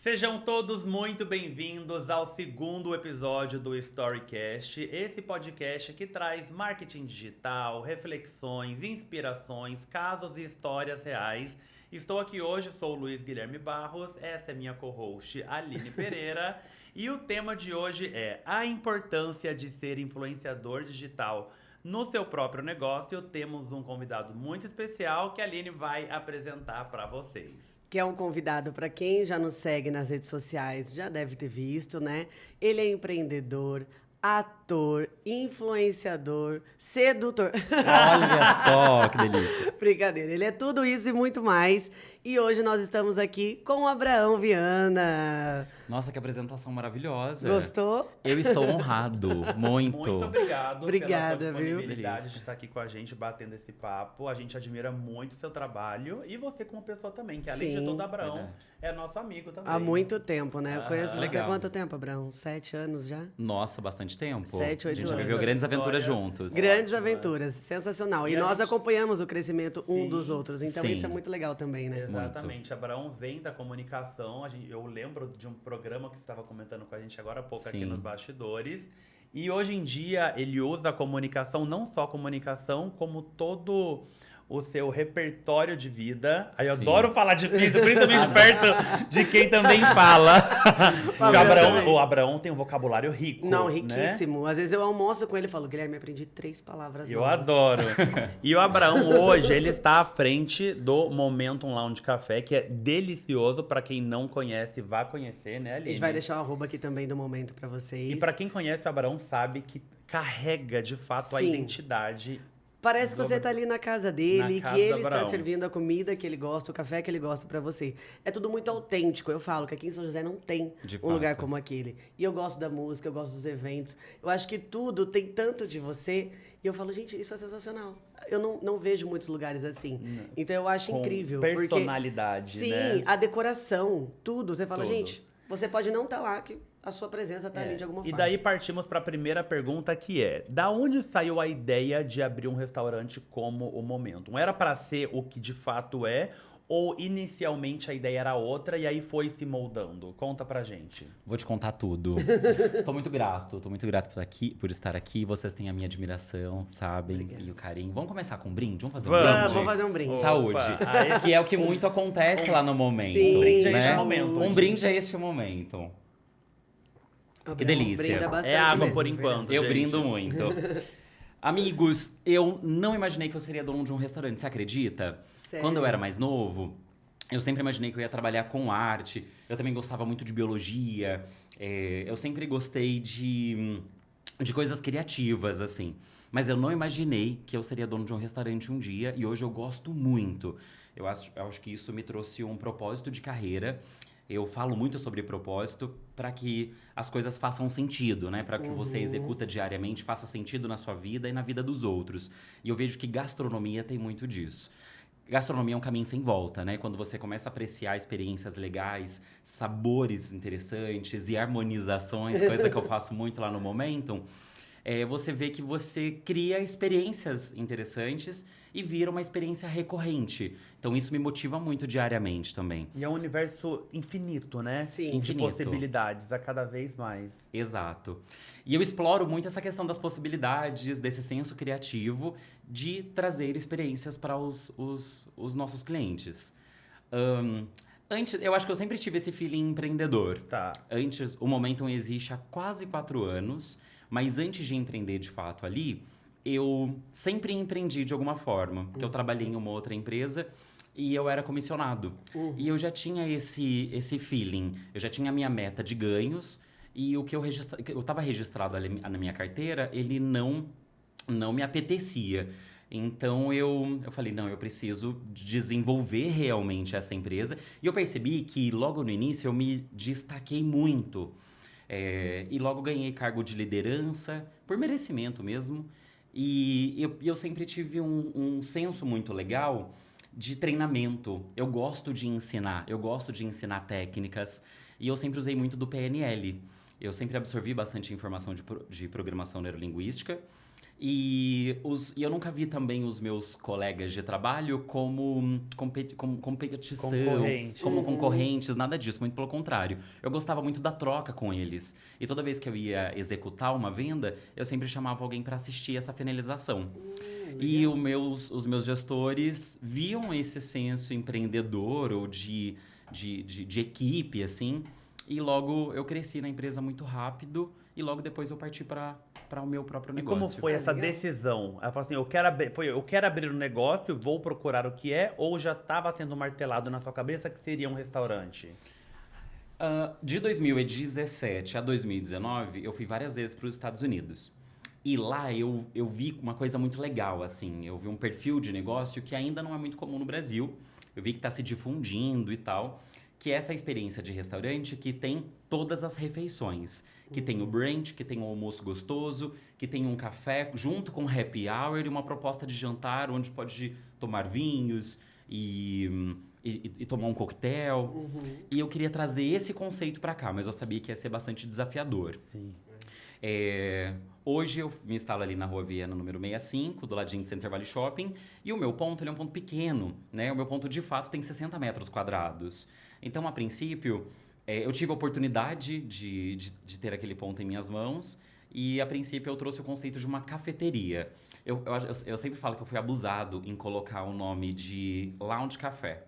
Sejam todos muito bem-vindos ao segundo episódio do Storycast, esse podcast que traz marketing digital, reflexões, inspirações, casos e histórias reais. Estou aqui hoje, sou o Luiz Guilherme Barros, essa é minha co-host Aline Pereira e o tema de hoje é a importância de ser influenciador digital no seu próprio negócio. Temos um convidado muito especial que a Aline vai apresentar para vocês. Que é um convidado, para quem já nos segue nas redes sociais, já deve ter visto, né? Ele é empreendedor, ator, influenciador, sedutor. Olha só, que delícia. Brincadeira, ele é tudo isso e muito mais. E hoje nós estamos aqui com o Abraão Viana. Nossa, que apresentação maravilhosa. Gostou? Eu estou honrado, muito. Muito obrigado Obrigada, pela sua viu? disponibilidade de estar aqui com a gente, batendo esse papo. A gente admira muito o seu trabalho e você como pessoa também, que além de Sim. todo Abraão, Verdade. é nosso amigo também. Há muito tempo, né? Eu conheço você há legal. quanto tempo, Abraão? 7 anos já? Nossa, bastante tempo. 7, 8 A gente anos. viveu grandes aventuras Histórias. juntos. Grandes Ótimo, aventuras, sensacional. E E a nós gente- acompanhamos o crescimento um Sim. dos outros, então Sim. isso é muito legal também, né? Exatamente. Abraão vem da comunicação. Eu lembro de um programa que você estava comentando com a gente agora há pouco aqui Sim. nos bastidores. E hoje em dia ele usa a comunicação, não só a comunicação, como todo o seu repertório de vida. Aí eu Sim. adoro falar de vida, principalmente perto de quem também fala. também. O Abraão tem um vocabulário rico. Não, né? riquíssimo. Às vezes eu almoço com ele e falo, Guilherme, aprendi 3 palavras Eu novas. adoro. E o Abraão hoje, ele está à frente do Momentum Lounge Café, que é delicioso. Para quem não conhece, vá conhecer, né, A Aline? gente vai deixar o arroba aqui também do momento pra vocês. E para quem conhece o Abraão, sabe que carrega, de fato, a Sim. identidade. Parece que você tá ali na casa dele, Na que casa ele do está Abraão. servindo a comida que ele gosta, o café que ele gosta pra você. É tudo muito autêntico. Eu falo que aqui em São José não tem De um lugar fato. como aquele. E eu gosto da música, eu gosto dos eventos. Eu acho que tudo tem tanto de você. E eu falo, gente, isso é sensacional. Eu não vejo muitos lugares assim. Então eu acho Com incrível. personalidade, porque, sim, né? a decoração, tudo. Você fala, Tudo. gente, você pode não estar lá, que a sua presença tá ali de alguma E forma. daí partimos para a primeira pergunta, que é: da onde saiu a ideia de abrir um restaurante como o Momentum? Era para ser o que de fato é? Ou inicialmente a ideia era outra e aí foi se moldando? Conta pra gente. Vou te contar tudo. Estou muito grato por estar aqui. Vocês têm a minha admiração, sabem? Obrigada. E o carinho. Vamos começar com um brinde? Vamos fazer um Vamos. brinde? Vamos fazer um brinde. Saúde. Opa, aí- Que é o que muito acontece lá no momento. Sim. Um brinde a né? este momento. Um brinde a este momento. Abraão, que delícia. brinda bastante É água mesmo, por verdade. enquanto. Eu gente. brindo muito. Amigos, eu não imaginei que eu seria dono de um restaurante, você acredita? Sério? Quando eu era mais novo, eu sempre imaginei que eu ia trabalhar com arte. Eu também gostava muito de biologia. Eu sempre gostei de coisas criativas, assim. Mas eu não imaginei que eu seria dono de um restaurante um dia. E hoje eu gosto muito. Eu acho que isso me trouxe um propósito de carreira. Eu falo muito sobre propósito para que as coisas façam sentido, né? Para que você executa diariamente faça sentido na sua vida e na vida dos outros. E eu vejo que gastronomia tem muito disso. Gastronomia é um caminho sem volta, né? Quando você começa a apreciar experiências legais, sabores interessantes e harmonizações, coisa que eu faço muito lá no Momentum, você vê que você cria experiências interessantes e vira uma experiência recorrente. Então isso me motiva muito diariamente também. E é um universo infinito, né? Sim. De Infinito. possibilidades, a cada vez mais. Exato. E eu exploro muito essa questão das possibilidades, desse senso criativo de trazer experiências para os nossos clientes. Antes, eu acho que eu sempre tive esse feeling empreendedor. Tá. Antes, o Momentum existe há quase 4 anos, mas antes de empreender de fato ali, eu sempre empreendi de alguma forma. Porque eu trabalhei em uma outra empresa e eu era comissionado. E eu já tinha esse feeling. Eu já tinha a minha meta de ganhos e o que eu estava registrado ali na minha carteira, ele não me apetecia. Então eu falei, não, eu preciso desenvolver realmente essa empresa. E eu percebi que logo no início eu me destaquei muito. E logo ganhei cargo de liderança, por merecimento mesmo. E eu sempre tive um senso muito legal de treinamento. Eu gosto de ensinar técnicas. E eu sempre usei muito do PNL. Eu sempre absorvi bastante informação de programação neurolinguística. E eu nunca vi também os meus colegas de trabalho como competição, Concorrente. como concorrentes, nada disso, muito pelo contrário. Eu gostava muito da troca com eles. E toda vez que eu ia executar uma venda, eu sempre chamava alguém para assistir essa finalização. E os meus gestores viam esse senso empreendedor ou de equipe, assim. E logo eu cresci na empresa muito rápido e logo depois eu parti para o meu próprio E negócio. como foi essa legal. decisão? Ela falou assim, eu quero abrir um negócio, vou procurar o que é, ou já estava sendo martelado na sua cabeça que seria um restaurante? De 2017 a 2019, eu fui várias vezes para os Estados Unidos. E lá eu vi uma coisa muito legal, assim. Eu vi um perfil de negócio que ainda não é muito comum no Brasil. Eu vi que está se difundindo e tal. Que é essa experiência de restaurante que tem todas as refeições. Que tem o brunch, que tem um almoço gostoso, que tem um café junto com happy hour e uma proposta de jantar onde pode tomar vinhos e tomar um coquetel. E eu queria trazer esse conceito para cá, mas eu sabia que ia ser bastante desafiador. Sim. Hoje eu me instalo ali na Rua Viana, número 65, do ladinho do Center Valley Shopping. E o meu ponto, ele é um ponto pequeno, né? O meu ponto, de fato, tem 60 metros quadrados. Então, a princípio, eu tive a oportunidade de ter aquele ponto em minhas mãos. E, a princípio, eu trouxe o conceito de uma cafeteria. Eu sempre falo que eu fui abusado em colocar o nome de Lounge Café.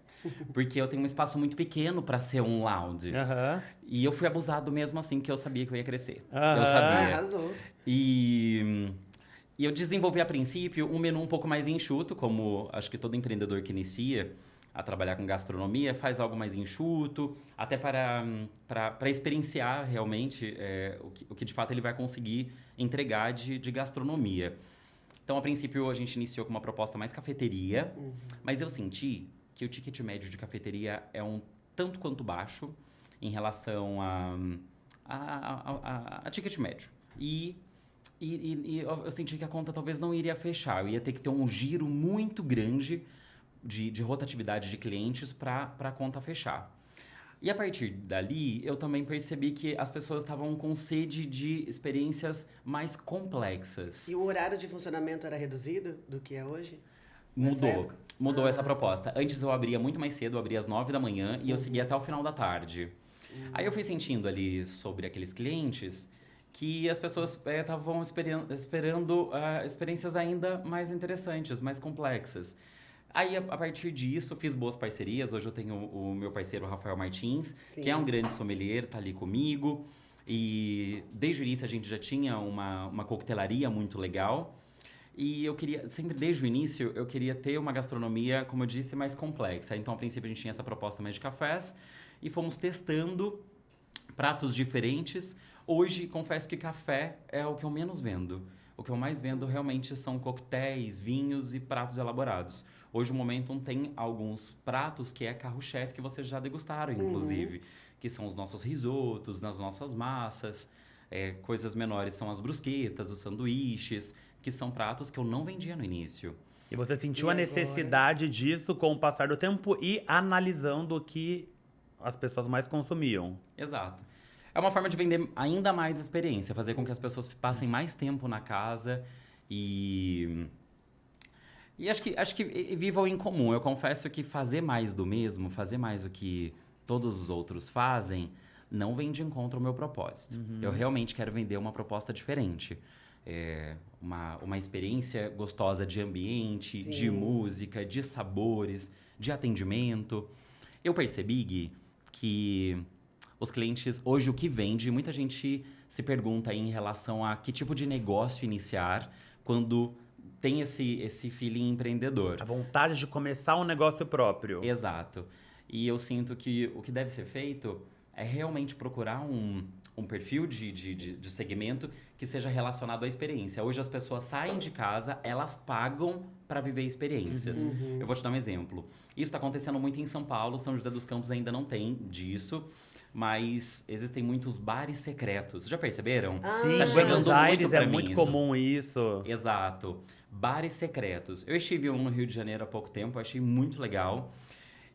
Porque eu tenho um espaço muito pequeno para ser um lounge. Aham. E eu fui abusado mesmo assim, porque eu sabia que eu ia crescer. Aham. Eu sabia. Arrasou. E eu desenvolvi a princípio um menu um pouco mais enxuto, como acho que todo empreendedor que inicia a trabalhar com gastronomia faz algo mais enxuto, até para experienciar realmente o que de fato ele vai conseguir entregar de gastronomia. Então, a princípio, a gente iniciou com uma proposta mais cafeteria, mas eu senti que o ticket médio de cafeteria é um tanto quanto baixo em relação a ticket médio. E eu senti que a conta talvez não iria fechar. Eu ia ter que ter um giro muito grande de rotatividade de clientes para a conta fechar. E a partir dali, eu também percebi que as pessoas estavam com sede de experiências mais complexas. E o horário de funcionamento era reduzido do que é hoje? Nessa Mudou. época? Mudou essa proposta. Antes eu abria muito mais cedo, eu abria às 9 da manhã e eu seguia até o final da tarde. Aí eu fui sentindo ali sobre aqueles clientes que as pessoas estavam esperando experiências ainda mais interessantes, mais complexas. Aí, a partir disso, fiz boas parcerias. Hoje eu tenho o meu parceiro Rafael Martins, Sim. que é um grande sommelier, tá ali comigo. E desde o início a gente já tinha uma coquetelaria muito legal. E eu queria, sempre desde o início, eu queria ter uma gastronomia, como eu disse, mais complexa. Então, a princípio, a gente tinha essa proposta mais de cafés e fomos testando pratos diferentes. Hoje, confesso que café é o que eu menos vendo. O que eu mais vendo realmente são coquetéis, vinhos e pratos elaborados. Hoje o Momentum tem alguns pratos que é carro-chefe que vocês já degustaram, inclusive. Que são os nossos risotos, nas nossas massas. Coisas menores são as brusquetas, os sanduíches, que são pratos que eu não vendia no início. E você sentiu E a agora? necessidade disso com o passar do tempo e analisando o que as pessoas mais consumiam. Exato. É uma forma de vender ainda mais experiência, fazer com que as pessoas passem mais tempo na casa e acho que vivam em comum. Eu confesso que fazer mais do mesmo, fazer mais o que todos os outros fazem, não vem de encontro ao meu propósito. Eu realmente quero vender uma proposta diferente. Uma experiência gostosa de ambiente, Sim. de música, de sabores, de atendimento. Eu percebi, Gui, que os clientes, hoje o que vende, muita gente se pergunta aí em relação a que tipo de negócio iniciar quando tem esse feeling empreendedor. A vontade de começar um negócio próprio. Exato. E eu sinto que o que deve ser feito é realmente procurar um perfil de segmento que seja relacionado à experiência. Hoje as pessoas saem de casa, elas pagam para viver experiências. Eu vou te dar um exemplo. Isso está acontecendo muito em São Paulo, São José dos Campos ainda não tem disso. Mas existem muitos bares secretos. Já perceberam? Sim, Tá em chegando Buenos Aires muito pra é mim muito isso. comum isso. Exato. Bares secretos. Eu estive no Rio de Janeiro há pouco tempo, achei muito legal.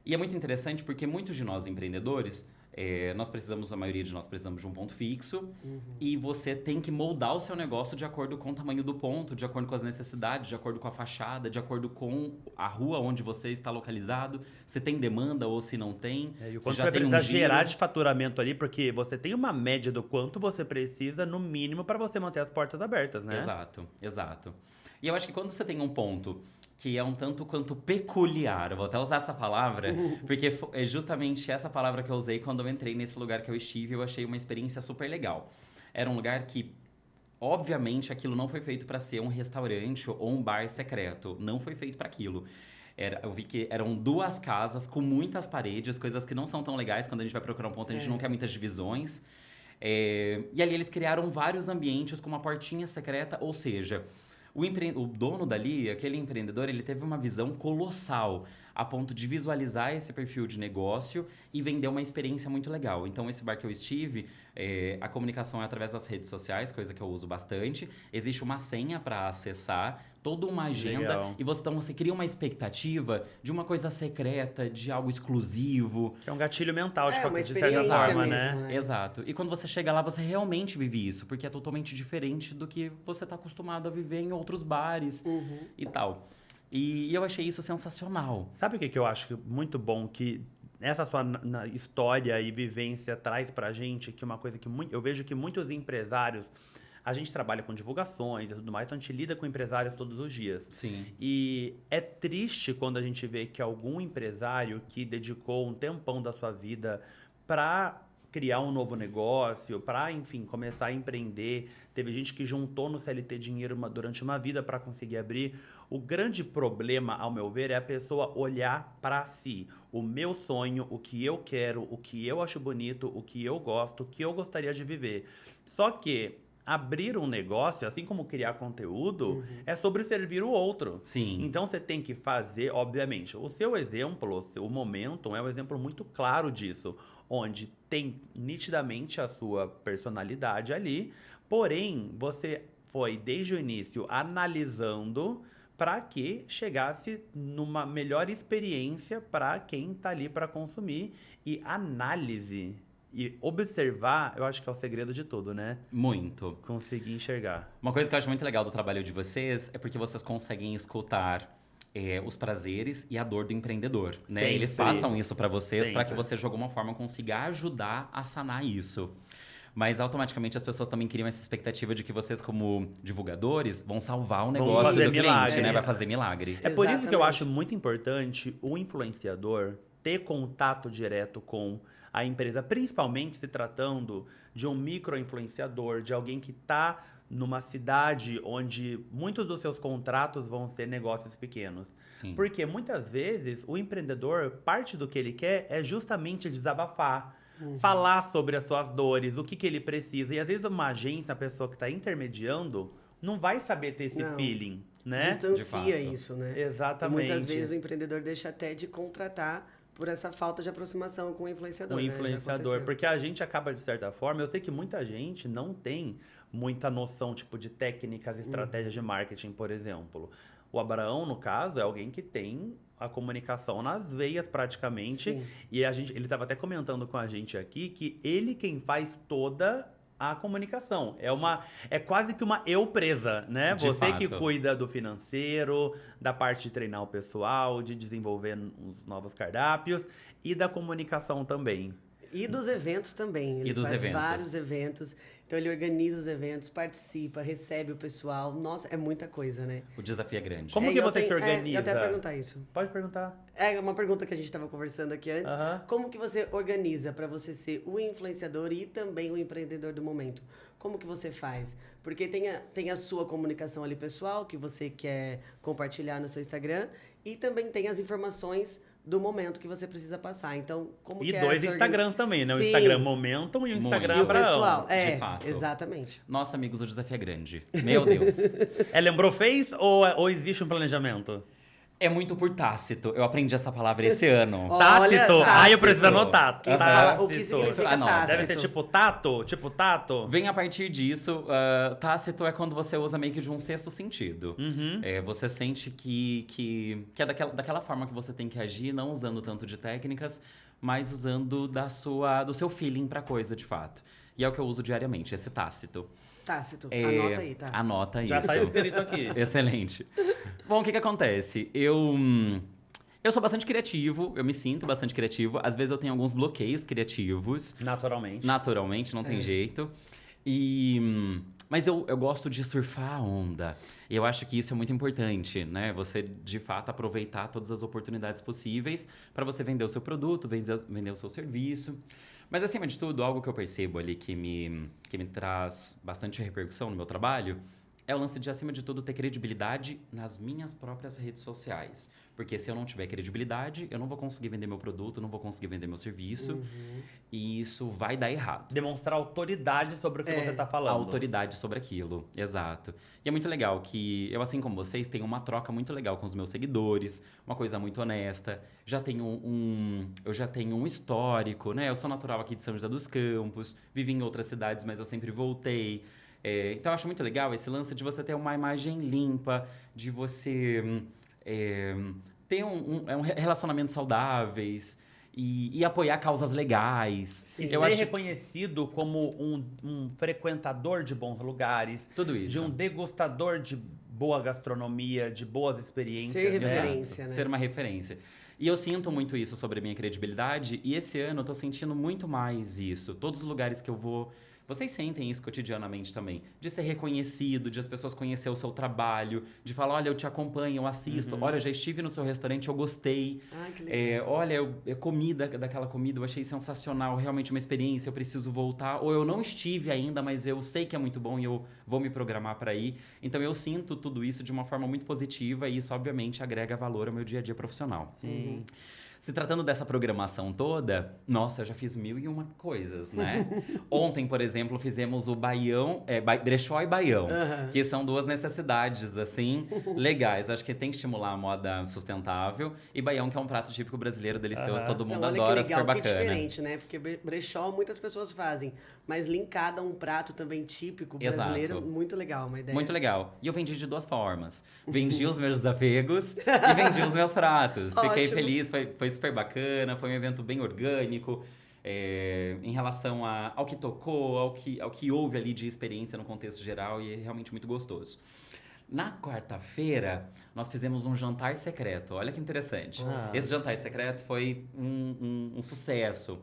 E é muito interessante porque muitos de nós empreendedores A maioria de nós precisamos de um ponto fixo. E você tem que moldar o seu negócio de acordo com o tamanho do ponto, de acordo com as necessidades, de acordo com a fachada, de acordo com a rua onde você está localizado. Se tem demanda ou se não tem. E o se quanto já você tem um precisa giro. gerar de faturamento ali, porque você tem uma média do quanto você precisa, no mínimo, para você manter as portas abertas, né? Exato. E eu acho que quando você tem um ponto que é um tanto quanto peculiar, eu vou até usar essa palavra, porque é justamente essa palavra que eu usei quando eu entrei nesse lugar que eu estive, eu achei uma experiência super legal. Era um lugar que, obviamente, aquilo não foi feito para ser um restaurante ou um bar secreto, não foi feito para aquilo. Eu vi que eram 2 casas com muitas paredes, coisas que não são tão legais quando a gente vai procurar um ponto, a gente não quer muitas divisões. E ali eles criaram vários ambientes com uma portinha secreta, ou seja, o dono dali, aquele empreendedor, ele teve uma visão colossal a ponto de visualizar esse perfil de negócio e vender uma experiência muito legal. Então, esse bar que eu estive, a comunicação é através das redes sociais, coisa que eu uso bastante. Existe uma senha para acessar, toda uma agenda. Legal. E você cria uma expectativa de uma coisa secreta, de algo exclusivo. Que é um gatilho mental, de uma certa experiência forma, mesmo, né? Exato. E quando você chega lá, você realmente vive isso, porque é totalmente diferente do que você está acostumado a viver em outros bares e tal. E eu achei isso sensacional. Sabe o que eu acho muito bom que essa sua história e vivência traz pra gente? Que uma coisa que eu vejo que muitos empresários, a gente trabalha com divulgações e tudo mais, então a gente lida com empresários todos os dias. Sim. E é triste quando a gente vê que algum empresário que dedicou um tempão da sua vida pra criar um novo negócio, para, enfim, começar a empreender. Teve gente que juntou no CLT dinheiro durante uma vida para conseguir abrir. O grande problema, ao meu ver, é a pessoa olhar para si. O meu sonho, o que eu quero, o que eu acho bonito, o que eu gosto, o que eu gostaria de viver. Só que abrir um negócio, assim como criar conteúdo, é sobre servir o outro. Sim. Então você tem que fazer, obviamente, o seu exemplo, o Momentum é um exemplo muito claro disso, onde tem nitidamente a sua personalidade ali, porém você foi desde o início analisando para que chegasse numa melhor experiência para quem está ali para consumir. E análise e observar, eu acho que é o segredo de tudo, né? Muito. Conseguir enxergar. Uma coisa que eu acho muito legal do trabalho de vocês é porque vocês conseguem escutar os prazeres e a dor do empreendedor, né? Sempre. Eles passam isso para vocês para que Sempre. você de alguma forma consiga ajudar a sanar isso. Mas automaticamente as pessoas também criam essa expectativa de que vocês, como divulgadores, vão salvar o negócio fazer do cliente, milagre. né? Vai fazer milagre. É por isso que eu Exatamente. acho muito importante o influenciador ter contato direto com a empresa, principalmente se tratando de um micro-influenciador, de alguém que está numa cidade onde muitos dos seus contratos vão ser negócios pequenos. Sim. Porque muitas vezes o empreendedor, parte do que ele quer é justamente desabafar, falar sobre as suas dores, o que ele precisa. E às vezes uma agência, a pessoa que está intermediando, não vai saber ter esse Não. feeling, né? De Distancia fato. isso, né? Exatamente. E muitas vezes o empreendedor deixa até de contratar por essa falta de aproximação com o influenciador. Um né? Já influenciador, aconteceu. porque a gente acaba, de certa forma, eu sei que muita gente não tem muita noção, tipo, de técnicas, estratégias de marketing, por exemplo. O Abraão, no caso, é alguém que tem a comunicação nas veias, praticamente. Sim. E ele estava até comentando com a gente aqui que ele quem faz toda a comunicação. É quase que uma eu presa, né? De Você que fato. cuida do financeiro, da parte de treinar o pessoal, de desenvolver os novos cardápios e da comunicação também. E dos eventos também. Ele E dos faz eventos. vários eventos. Então ele organiza os eventos, participa, recebe o pessoal. Nossa, é muita coisa, né? O desafio é grande. Como É, que e eu você se tenho- organiza? eu até ia perguntar isso. Pode perguntar. É uma pergunta que a gente estava conversando aqui antes. Aham. Como que você organiza para você ser o influenciador e também o empreendedor do momento? Como que você faz? Porque tem a sua comunicação ali pessoal, que você quer compartilhar no seu Instagram, e também tem as informações do momento que você precisa passar. Então, como E que é dois essa Instagrams também, né? O Sim. Instagram Momentum e o Instagram E o Abraão. pessoal, de fato. exatamente. Nossa, amigos, o desafio é grande. Meu Deus. Lembrou, fez ou existe um planejamento? É muito por tácito. Eu aprendi essa palavra esse ano. Olha, Tácito. Ai, eu preciso tácito. anotar. Quem fala, o que Tácito. significa Ah, não, tácito? Deve ser tipo tato? Tipo tato? Vem a partir disso, tácito é quando você usa meio que de um sexto sentido. Você sente que é daquela forma que você tem que agir, não usando tanto de técnicas, mas usando do seu feeling pra coisa, de fato. E é o que eu uso diariamente, esse tácito. Tácito. É, Anota aí, tácito. Anota Já isso. saiu escrito aqui. Excelente. Bom, o que acontece? Eu sou bastante criativo, eu me sinto bastante criativo. Às vezes eu tenho alguns bloqueios criativos. Naturalmente, não tem jeito. Mas eu gosto de surfar a onda. E eu acho que isso é muito importante, né? Você, de fato, aproveitar todas as oportunidades possíveis para você vender o seu produto, vender o seu serviço. Mas, acima de tudo, algo que eu percebo ali que me traz bastante repercussão no meu trabalho é o lance de, acima de tudo, ter credibilidade nas minhas próprias redes sociais. Porque se eu não tiver credibilidade, eu não vou conseguir vender meu produto, não vou conseguir vender meu serviço. E isso vai dar errado. Demonstrar autoridade sobre o que você tá falando. A autoridade sobre aquilo, exato. E é muito legal que eu, assim como vocês, tenho uma troca muito legal com os meus seguidores, uma coisa muito honesta. Eu já tenho um histórico, né? Eu sou natural aqui de São José dos Campos, vivi em outras cidades, mas eu sempre voltei. Então eu acho muito legal esse lance de você ter uma imagem limpa, de você ter relacionamentos saudáveis. E apoiar causas legais. E ser reconhecido como um frequentador de bons lugares. Tudo isso. De um degustador de boa gastronomia, de boas experiências. Ser referência, né? Ser uma referência. E eu sinto muito isso sobre a minha credibilidade. E esse ano eu tô sentindo muito mais isso. Todos os lugares que eu vou... Vocês sentem isso cotidianamente também. De ser reconhecido, de as pessoas conhecer o seu trabalho, de falar, olha, eu te acompanho, eu assisto, olha, eu já estive no seu restaurante, eu gostei. Ai, que legal. Olha, eu comi daquela comida, eu achei sensacional, realmente uma experiência, eu preciso voltar. Ou eu não estive ainda, mas eu sei que é muito bom e eu vou me programar para ir. Então eu sinto tudo isso de uma forma muito positiva e isso, obviamente, agrega valor ao meu dia a dia profissional. Sim. Se tratando dessa programação toda, nossa, eu já fiz 1001 coisas, né? Ontem, por exemplo, fizemos o Baião, Brechó e Baião, que são duas necessidades, assim, legais. Acho que tem que estimular a moda sustentável. E Baião, que é um prato típico brasileiro, delicioso, todo mundo Então, olha adora, que legal, super que bacana. diferente, né? Porque brechó muitas pessoas fazem, mas linkado a um prato também típico brasileiro, Exato. muito legal, uma ideia. Muito legal. E eu vendi de duas formas. Vendi os meus desapegos e vendi os meus pratos. Fiquei Ótimo. feliz, foi super bacana, foi um evento bem orgânico. Em relação ao que tocou, ao que houve ali de experiência no contexto geral, e é realmente muito gostoso. Na quarta-feira, nós fizemos um jantar secreto. Olha que interessante. Esse jantar secreto foi um sucesso.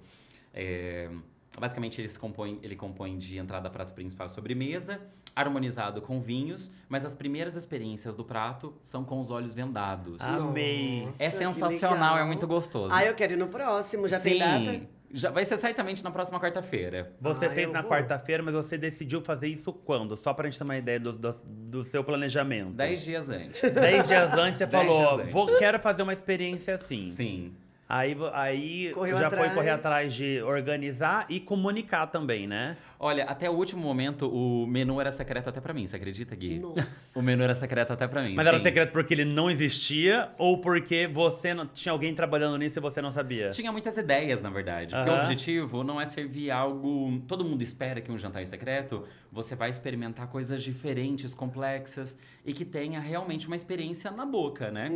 Basicamente, ele compõe de entrada, prato principal e sobremesa, harmonizado com vinhos, mas as primeiras experiências do prato são com os olhos vendados. Amei. Nossa, É que sensacional, legal. é muito gostoso. Ah, eu quero ir no próximo, já tem data? Já vai ser certamente na próxima quarta-feira. Você fez eu na vou. quarta-feira, mas você decidiu fazer isso quando? Só pra gente ter uma ideia do seu planejamento. 10 dias antes. 10 dias antes você 10 falou, dias quero fazer uma experiência assim. Sim. Aí Correu já foi atrás. correr atrás de organizar e comunicar também, né? Olha, até o último momento, o menu era secreto até pra mim, você acredita, Gui? Nossa. O menu era secreto até pra mim, Mas era sim. secreto porque ele não existia ou porque você não tinha alguém trabalhando nisso e você não sabia? Tinha muitas ideias, na verdade. Porque o objetivo não é servir algo... Todo mundo espera que um jantar secreto você vai experimentar coisas diferentes, complexas e que tenha realmente uma experiência na boca, né?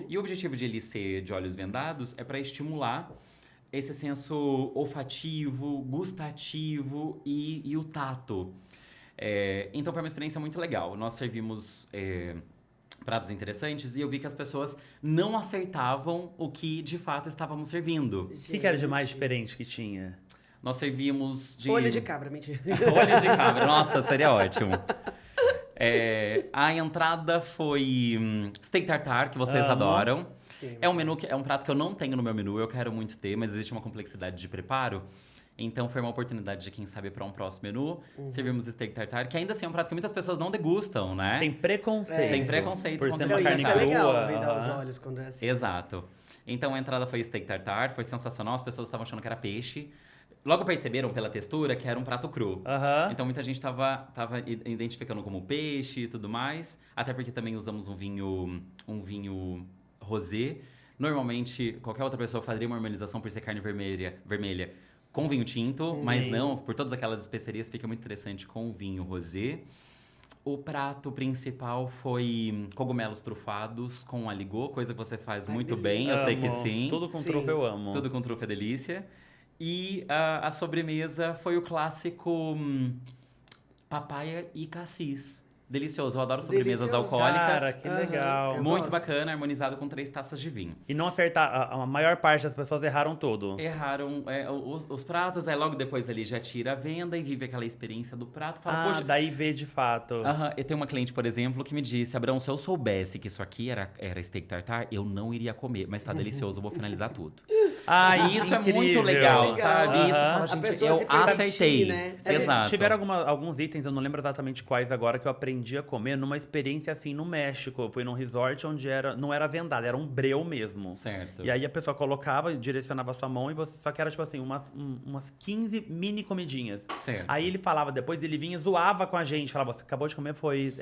E o objetivo de ele ser de olhos vendados é para estimular esse senso olfativo, gustativo e o tato. Então foi uma experiência muito legal. Nós servimos... pratos interessantes e eu vi que as pessoas não acertavam o que de fato estávamos servindo. O que era de mais diferente que tinha? Nós servíamos de... Olho de cabra, mentira. Olho de cabra, nossa, seria ótimo. A entrada foi steak tartar, que vocês Amo. adoram. Sim. É um prato que eu não tenho no meu menu, eu quero muito ter, mas existe uma complexidade de preparo. Então foi uma oportunidade de, quem sabe, para um próximo menu. Servimos steak tartar, que ainda assim é um prato que muitas pessoas não degustam, né? Tem preconceito. Tem preconceito por contra ser a uma Não, carne isso é legal, crua. vendar os aham. olhos quando é assim. Exato. Então a entrada foi steak tartar, foi sensacional, as pessoas estavam achando que era peixe. Logo perceberam pela textura que era um prato cru. Aham. Então muita gente tava identificando como peixe e tudo mais. Até porque também usamos um vinho rosé. Normalmente, qualquer outra pessoa faria uma harmonização por ser carne vermelha com vinho tinto, mas não, por todas aquelas especiarias, fica muito interessante com vinho rosé. O prato principal foi cogumelos trufados com aligot, coisa que você faz muito bem, eu sei que sim. Tudo com trufa eu amo. Tudo com trufa é delícia. E a sobremesa foi o clássico papaya e cassis. Delicioso, eu adoro sobremesas alcoólicas. Cara, que legal. Muito bacana, harmonizado com 3 taças de vinho. E não acertar, a maior parte das pessoas erraram tudo. Erraram os pratos, aí logo depois ali já tira a venda e vive aquela experiência do prato. Fala, poxa, daí vê de fato. Eu tenho uma cliente, por exemplo, que me disse, Abrão, se eu soubesse que isso aqui era steak tartar, eu não iria comer, mas tá delicioso, eu vou finalizar tudo. E isso é muito legal, sabe? Isso fala, A gente, pessoa eu se permitir, acertei. né? Exato. Tiveram alguns itens, eu não lembro exatamente quais agora, que eu aprendi a comer numa experiência assim no México. Eu fui num resort onde não era vendado, era um breu mesmo. Certo. E aí a pessoa colocava, direcionava a sua mão, só que era tipo assim, umas 15 mini comidinhas. Certo. Aí ele falava, depois ele vinha e zoava com a gente. Falava, você acabou de comer, foi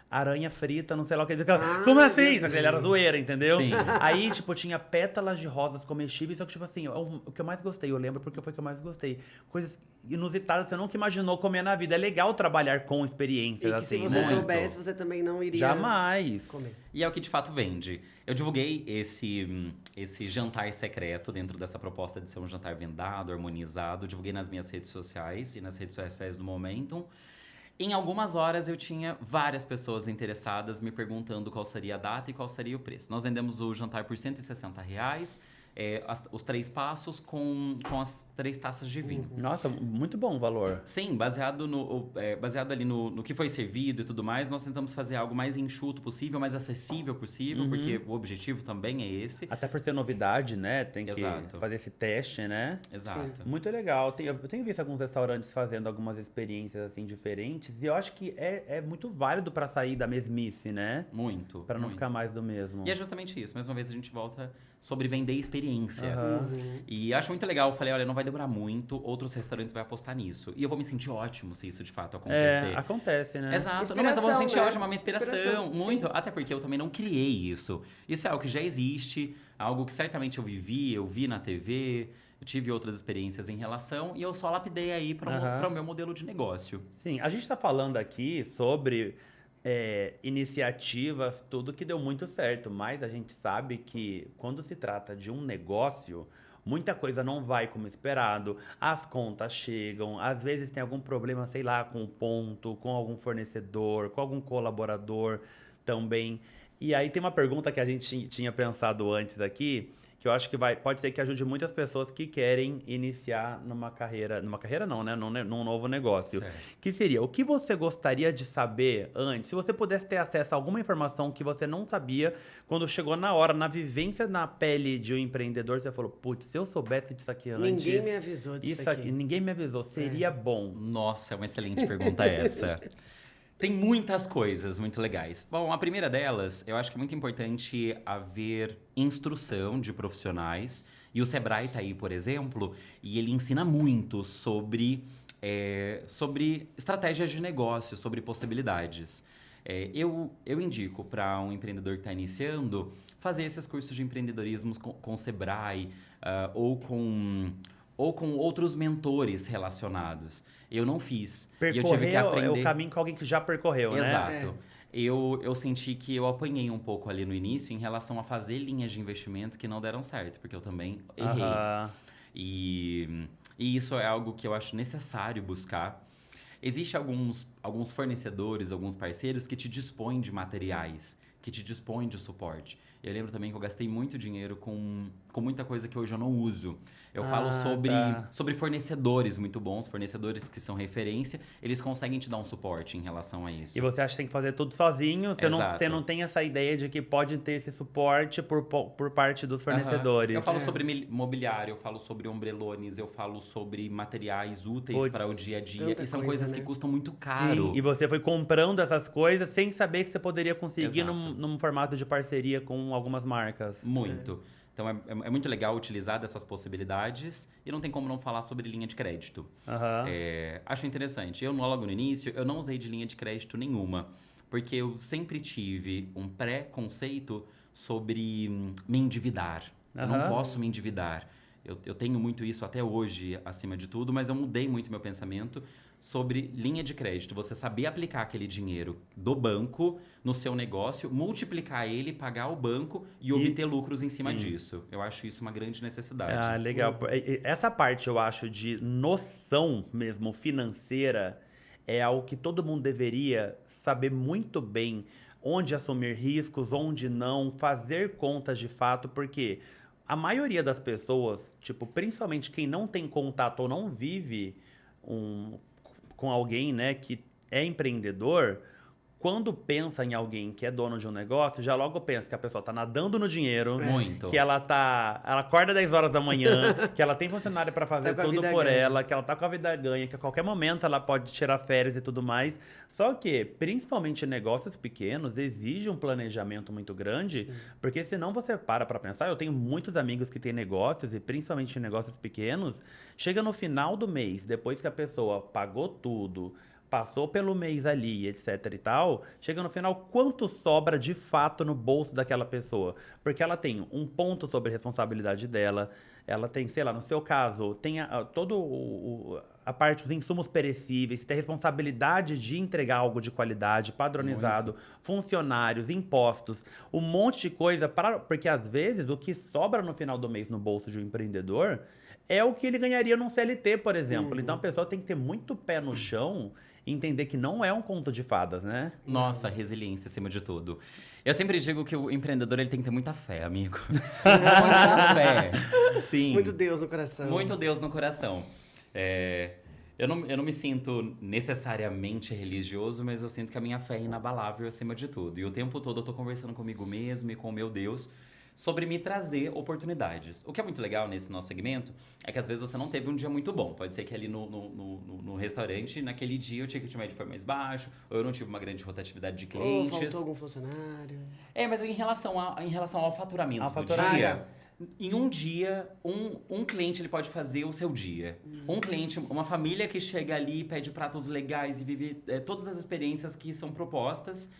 aranha frita, não sei lá o que. Como assim? Só que ele era zoeira, entendeu? Sim. Aí, tipo, tinha pétalas de rosas comestíveis, só que, tipo assim, o que eu mais gostei, eu lembro porque foi o que eu mais gostei. Coisas inusitadas, você nunca imaginou comer na vida. É legal trabalhar com experiências, E que assim, se você né? soubesse, você também não iria Jamais. comer. E é o que de fato vende. Eu divulguei esse jantar secreto dentro dessa proposta de ser um jantar vendado, harmonizado. Divulguei nas minhas redes sociais e nas redes sociais do Momentum. Em algumas horas eu tinha várias pessoas interessadas me perguntando qual seria a data e qual seria o preço. Nós vendemos o jantar por R$160, os 3 passos com as 3 taças de vinho. Nossa, muito bom o valor. Sim, baseado ali no que foi servido e tudo mais, nós tentamos fazer algo mais enxuto possível, mais acessível possível, porque o objetivo também é esse. Até por ser novidade, né? Tem que Exato. fazer esse teste, né? Exato. Muito legal. Eu tenho visto alguns restaurantes fazendo algumas experiências assim diferentes e eu acho que é muito válido pra sair da mesmice, né? Muito. Pra não muito. ficar mais do mesmo. E é justamente isso. Mais uma vez a gente volta sobre vender experiência. Aham. E acho muito legal. Eu falei, olha, não vai demorar muito, outros restaurantes vão apostar nisso. E eu vou me sentir ótimo se isso de fato acontecer. Acontece, né? Exato. Não, mas eu vou me sentir né? ótimo, é uma inspiração. Muito. Sim. Até porque eu também não criei isso. Isso é algo que já existe, algo que certamente eu vi na TV, eu tive outras experiências em relação, e eu só lapidei aí para o meu modelo de negócio. Sim, a gente tá falando aqui sobre iniciativas, tudo que deu muito certo, mas a gente sabe que quando se trata de um negócio, muita coisa não vai como esperado, as contas chegam, às vezes tem algum problema, sei lá, com o ponto, com algum fornecedor, com algum colaborador também. E aí tem uma pergunta que a gente tinha pensado antes aqui, que eu acho que pode ser que ajude muitas pessoas que querem iniciar numa carreira não, né? Num novo negócio. Certo. Que seria, o que você gostaria de saber antes? Se você pudesse ter acesso a alguma informação que você não sabia, quando chegou na hora, na vivência, na pele de um empreendedor, você falou, putz, se eu soubesse disso aqui antes... Ninguém me avisou disso aqui. Ninguém me avisou, seria bom. Nossa, é uma excelente pergunta essa. Tem muitas coisas muito legais. Bom, a primeira delas, eu acho que é muito importante haver instrução de profissionais. E o Sebrae tá aí, por exemplo, e ele ensina muito sobre estratégias de negócio, sobre possibilidades. Eu indico para um empreendedor que está iniciando fazer esses cursos de empreendedorismo com o Sebrae ou com outros mentores relacionados. Eu não fiz. E eu tive que aprender... é o caminho que alguém que já percorreu, né? Exato. Eu senti que eu apanhei um pouco ali no início em relação a fazer linhas de investimento que não deram certo, porque eu também errei. E isso é algo que eu acho necessário buscar. Existem alguns fornecedores, alguns parceiros que te dispõem de materiais, que te dispõem de suporte. Eu lembro também que eu gastei muito dinheiro com muita coisa que hoje eu não uso. Eu falo sobre fornecedores muito bons, fornecedores que são referência, eles conseguem te dar um suporte em relação a isso. E você acha que tem que fazer tudo sozinho, você não tem essa ideia de que pode ter esse suporte por parte dos fornecedores. Eu falo sobre mobiliário, eu falo sobre ombrelones, eu falo sobre materiais úteis para o dia a dia, e são coisas que custam muito caro. Sim, e você foi comprando essas coisas sem saber que você poderia conseguir num formato de parceria com algumas marcas. Muito. Então, é muito legal utilizar dessas possibilidades e não tem como não falar sobre linha de crédito. Acho interessante. Logo no início, eu não usei de linha de crédito nenhuma, porque eu sempre tive um preconceito sobre me endividar. Eu não Aham. posso me endividar. Eu tenho muito isso até hoje, acima de tudo, mas eu mudei muito meu pensamento sobre linha de crédito. Você saber aplicar aquele dinheiro do banco no seu negócio, multiplicar ele, pagar o banco e obter lucros em cima disso. Eu acho isso uma grande necessidade. Ah, legal. Essa parte, eu acho, de noção mesmo financeira é algo que todo mundo deveria saber muito bem onde assumir riscos, onde não, fazer contas de fato, porque a maioria das pessoas, tipo, principalmente quem não tem contato ou não vive com alguém, né, que é empreendedor, quando pensa em alguém que é dono de um negócio, já logo pensa que a pessoa tá nadando no dinheiro, Muito. que ela acorda 10 horas da manhã, que ela tem funcionário para fazer Tá com a tudo vida por ganha. ela, que ela tá com a vida ganha, que a qualquer momento ela pode tirar férias e tudo mais. Só que, principalmente negócios pequenos, exige um planejamento muito grande, porque senão você para pensar. Eu tenho muitos amigos que têm negócios, e principalmente negócios pequenos, chega no final do mês, depois que a pessoa pagou tudo, passou pelo mês ali, etc e tal, chega no final, quanto sobra de fato no bolso daquela pessoa? Porque ela tem um ponto sobre a responsabilidade dela, ela tem, sei lá, no seu caso, tem a parte dos insumos perecíveis, tem a responsabilidade de entregar algo de qualidade, padronizado, funcionários, impostos, um monte de coisa, porque às vezes o que sobra no final do mês no bolso de um empreendedor é o que ele ganharia num CLT, por exemplo. Então a pessoa tem que ter muito pé no chão e entender que não é um conto de fadas, né? Nossa, resiliência acima de tudo. Eu sempre digo que o empreendedor ele tem que ter muita fé, amigo. Muita fé. Sim. Muito Deus no coração. Muito Deus no coração. Eu não me sinto necessariamente religioso, mas eu sinto que a minha fé é inabalável acima de tudo. E o tempo todo eu tô conversando comigo mesmo e com o meu Deus sobre me trazer oportunidades. O que é muito legal nesse nosso segmento é que às vezes você não teve um dia muito bom. Pode ser que ali no restaurante, naquele dia, o ticket médio foi mais baixo, ou eu não tive uma grande rotatividade de Ou clientes. faltou algum funcionário. Mas em relação ao faturamento Ao do faturamento. dia, em um dia, um cliente ele pode fazer o seu dia. Um cliente, uma família que chega ali, pede pratos legais e vive todas as experiências que são propostas,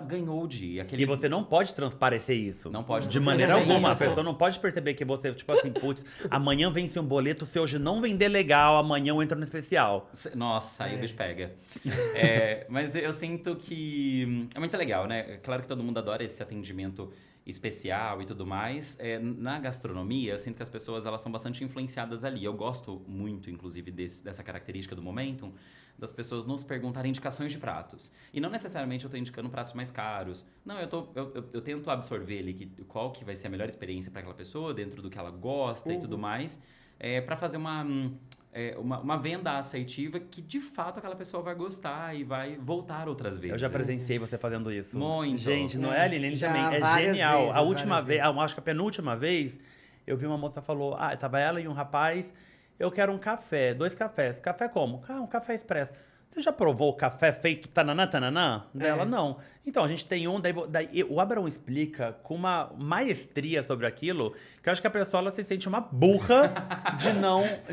ganhou o dia. E você não pode transparecer isso. Não pode De maneira transparecer alguma. isso. A pessoa não pode perceber que você, tipo assim, putz, amanhã vence um boleto, se hoje não vender legal, amanhã eu entro no especial. Nossa, aí o bicho pega. Mas eu sinto que é muito legal, né? É claro que todo mundo adora esse atendimento especial e tudo mais. Na gastronomia, eu sinto que as pessoas elas são bastante influenciadas ali. Eu gosto muito, inclusive, dessa característica do Momentum, das pessoas nos perguntarem indicações de pratos. E não necessariamente eu estou indicando pratos mais caros. Não, eu tento absorver ali qual que vai ser a melhor experiência para aquela pessoa, dentro do que ela gosta e tudo mais, para fazer uma venda assertiva que, de fato, aquela pessoa vai gostar e vai voltar outras vezes. Eu já presenciei você fazendo isso. Muito. Gente, não é, Aline? Ele Já também. É várias genial. vezes, A última várias vez, acho que a penúltima vez, eu vi uma moça que falou, tava ela e um rapaz, eu quero um café, 2 cafés. Café como? Um café expresso. Você já provou o café feito tananã, tananã? Dela, não. Então, a gente tem daí o Abraão explica com uma maestria sobre aquilo, que eu acho que a pessoa ela se sente uma burra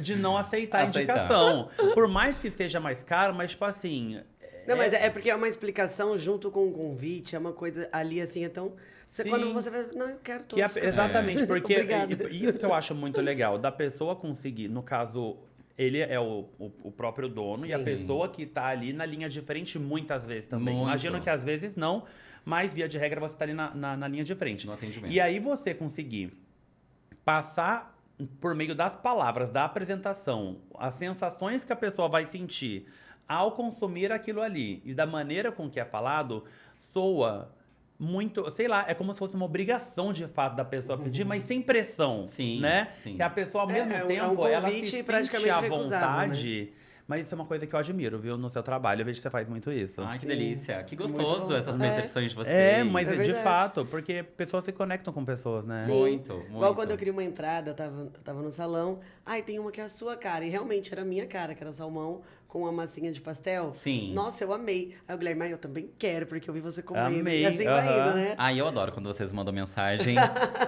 de não aceitar a indicação. Por mais que seja mais caro, mas tipo assim... Não, mas é porque é uma explicação junto com o convite, é uma coisa ali assim, então... Quando você vai... Não, eu quero todos os cafés. Exatamente, porque Obrigada. isso que eu acho muito legal, da pessoa conseguir, no caso... Ele é o próprio dono e a pessoa que tá ali na linha de frente muitas vezes também. Muito. Imagino que às vezes não, mas via de regra você tá ali na linha de frente. No atendimento. E aí você conseguir passar por meio das palavras, da apresentação, as sensações que a pessoa vai sentir ao consumir aquilo ali e da maneira com que é falado, soa muito, sei lá, é como se fosse uma obrigação de fato da pessoa pedir, mas sem pressão, Sim, né? sim. Que a pessoa ao mesmo é um tempo, ela se convite sente praticamente à recusável, vontade. Mas isso é uma coisa que eu admiro, viu, no seu trabalho. Eu vejo que você faz muito isso. Ai, que Sim. delícia. Que Muito gostoso bom. essas percepções de vocês. Mas É de verdade. fato, porque pessoas se conectam com pessoas, né? Sim. Muito, Igual muito. quando eu queria uma entrada, eu tava no salão. Tem uma que é a sua cara. E realmente era a minha cara, que era salmão com uma massinha de pastel. Sim. Nossa, eu amei. Aí o Guilherme, eu também quero, porque eu vi você comendo. Amei, E assim vai aham. indo, né? Ai, eu adoro quando vocês mandam mensagem.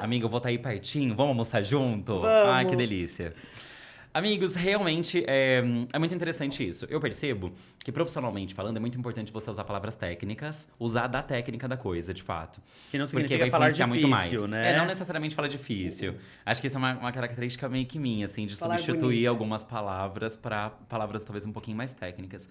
Amiga, eu vou estar aí pertinho, vamos almoçar junto? Vamos. Ai, que delícia. Amigos, realmente é muito interessante isso. Eu percebo que, profissionalmente falando, é muito importante você usar palavras técnicas, usar da técnica da coisa, de fato. Que não Porque significa vai falar influenciar muito mais. difícil, né? Não necessariamente falar difícil. Acho que isso é uma característica meio que minha, assim, de Falar substituir bonito. algumas palavras para palavras talvez um pouquinho mais técnicas.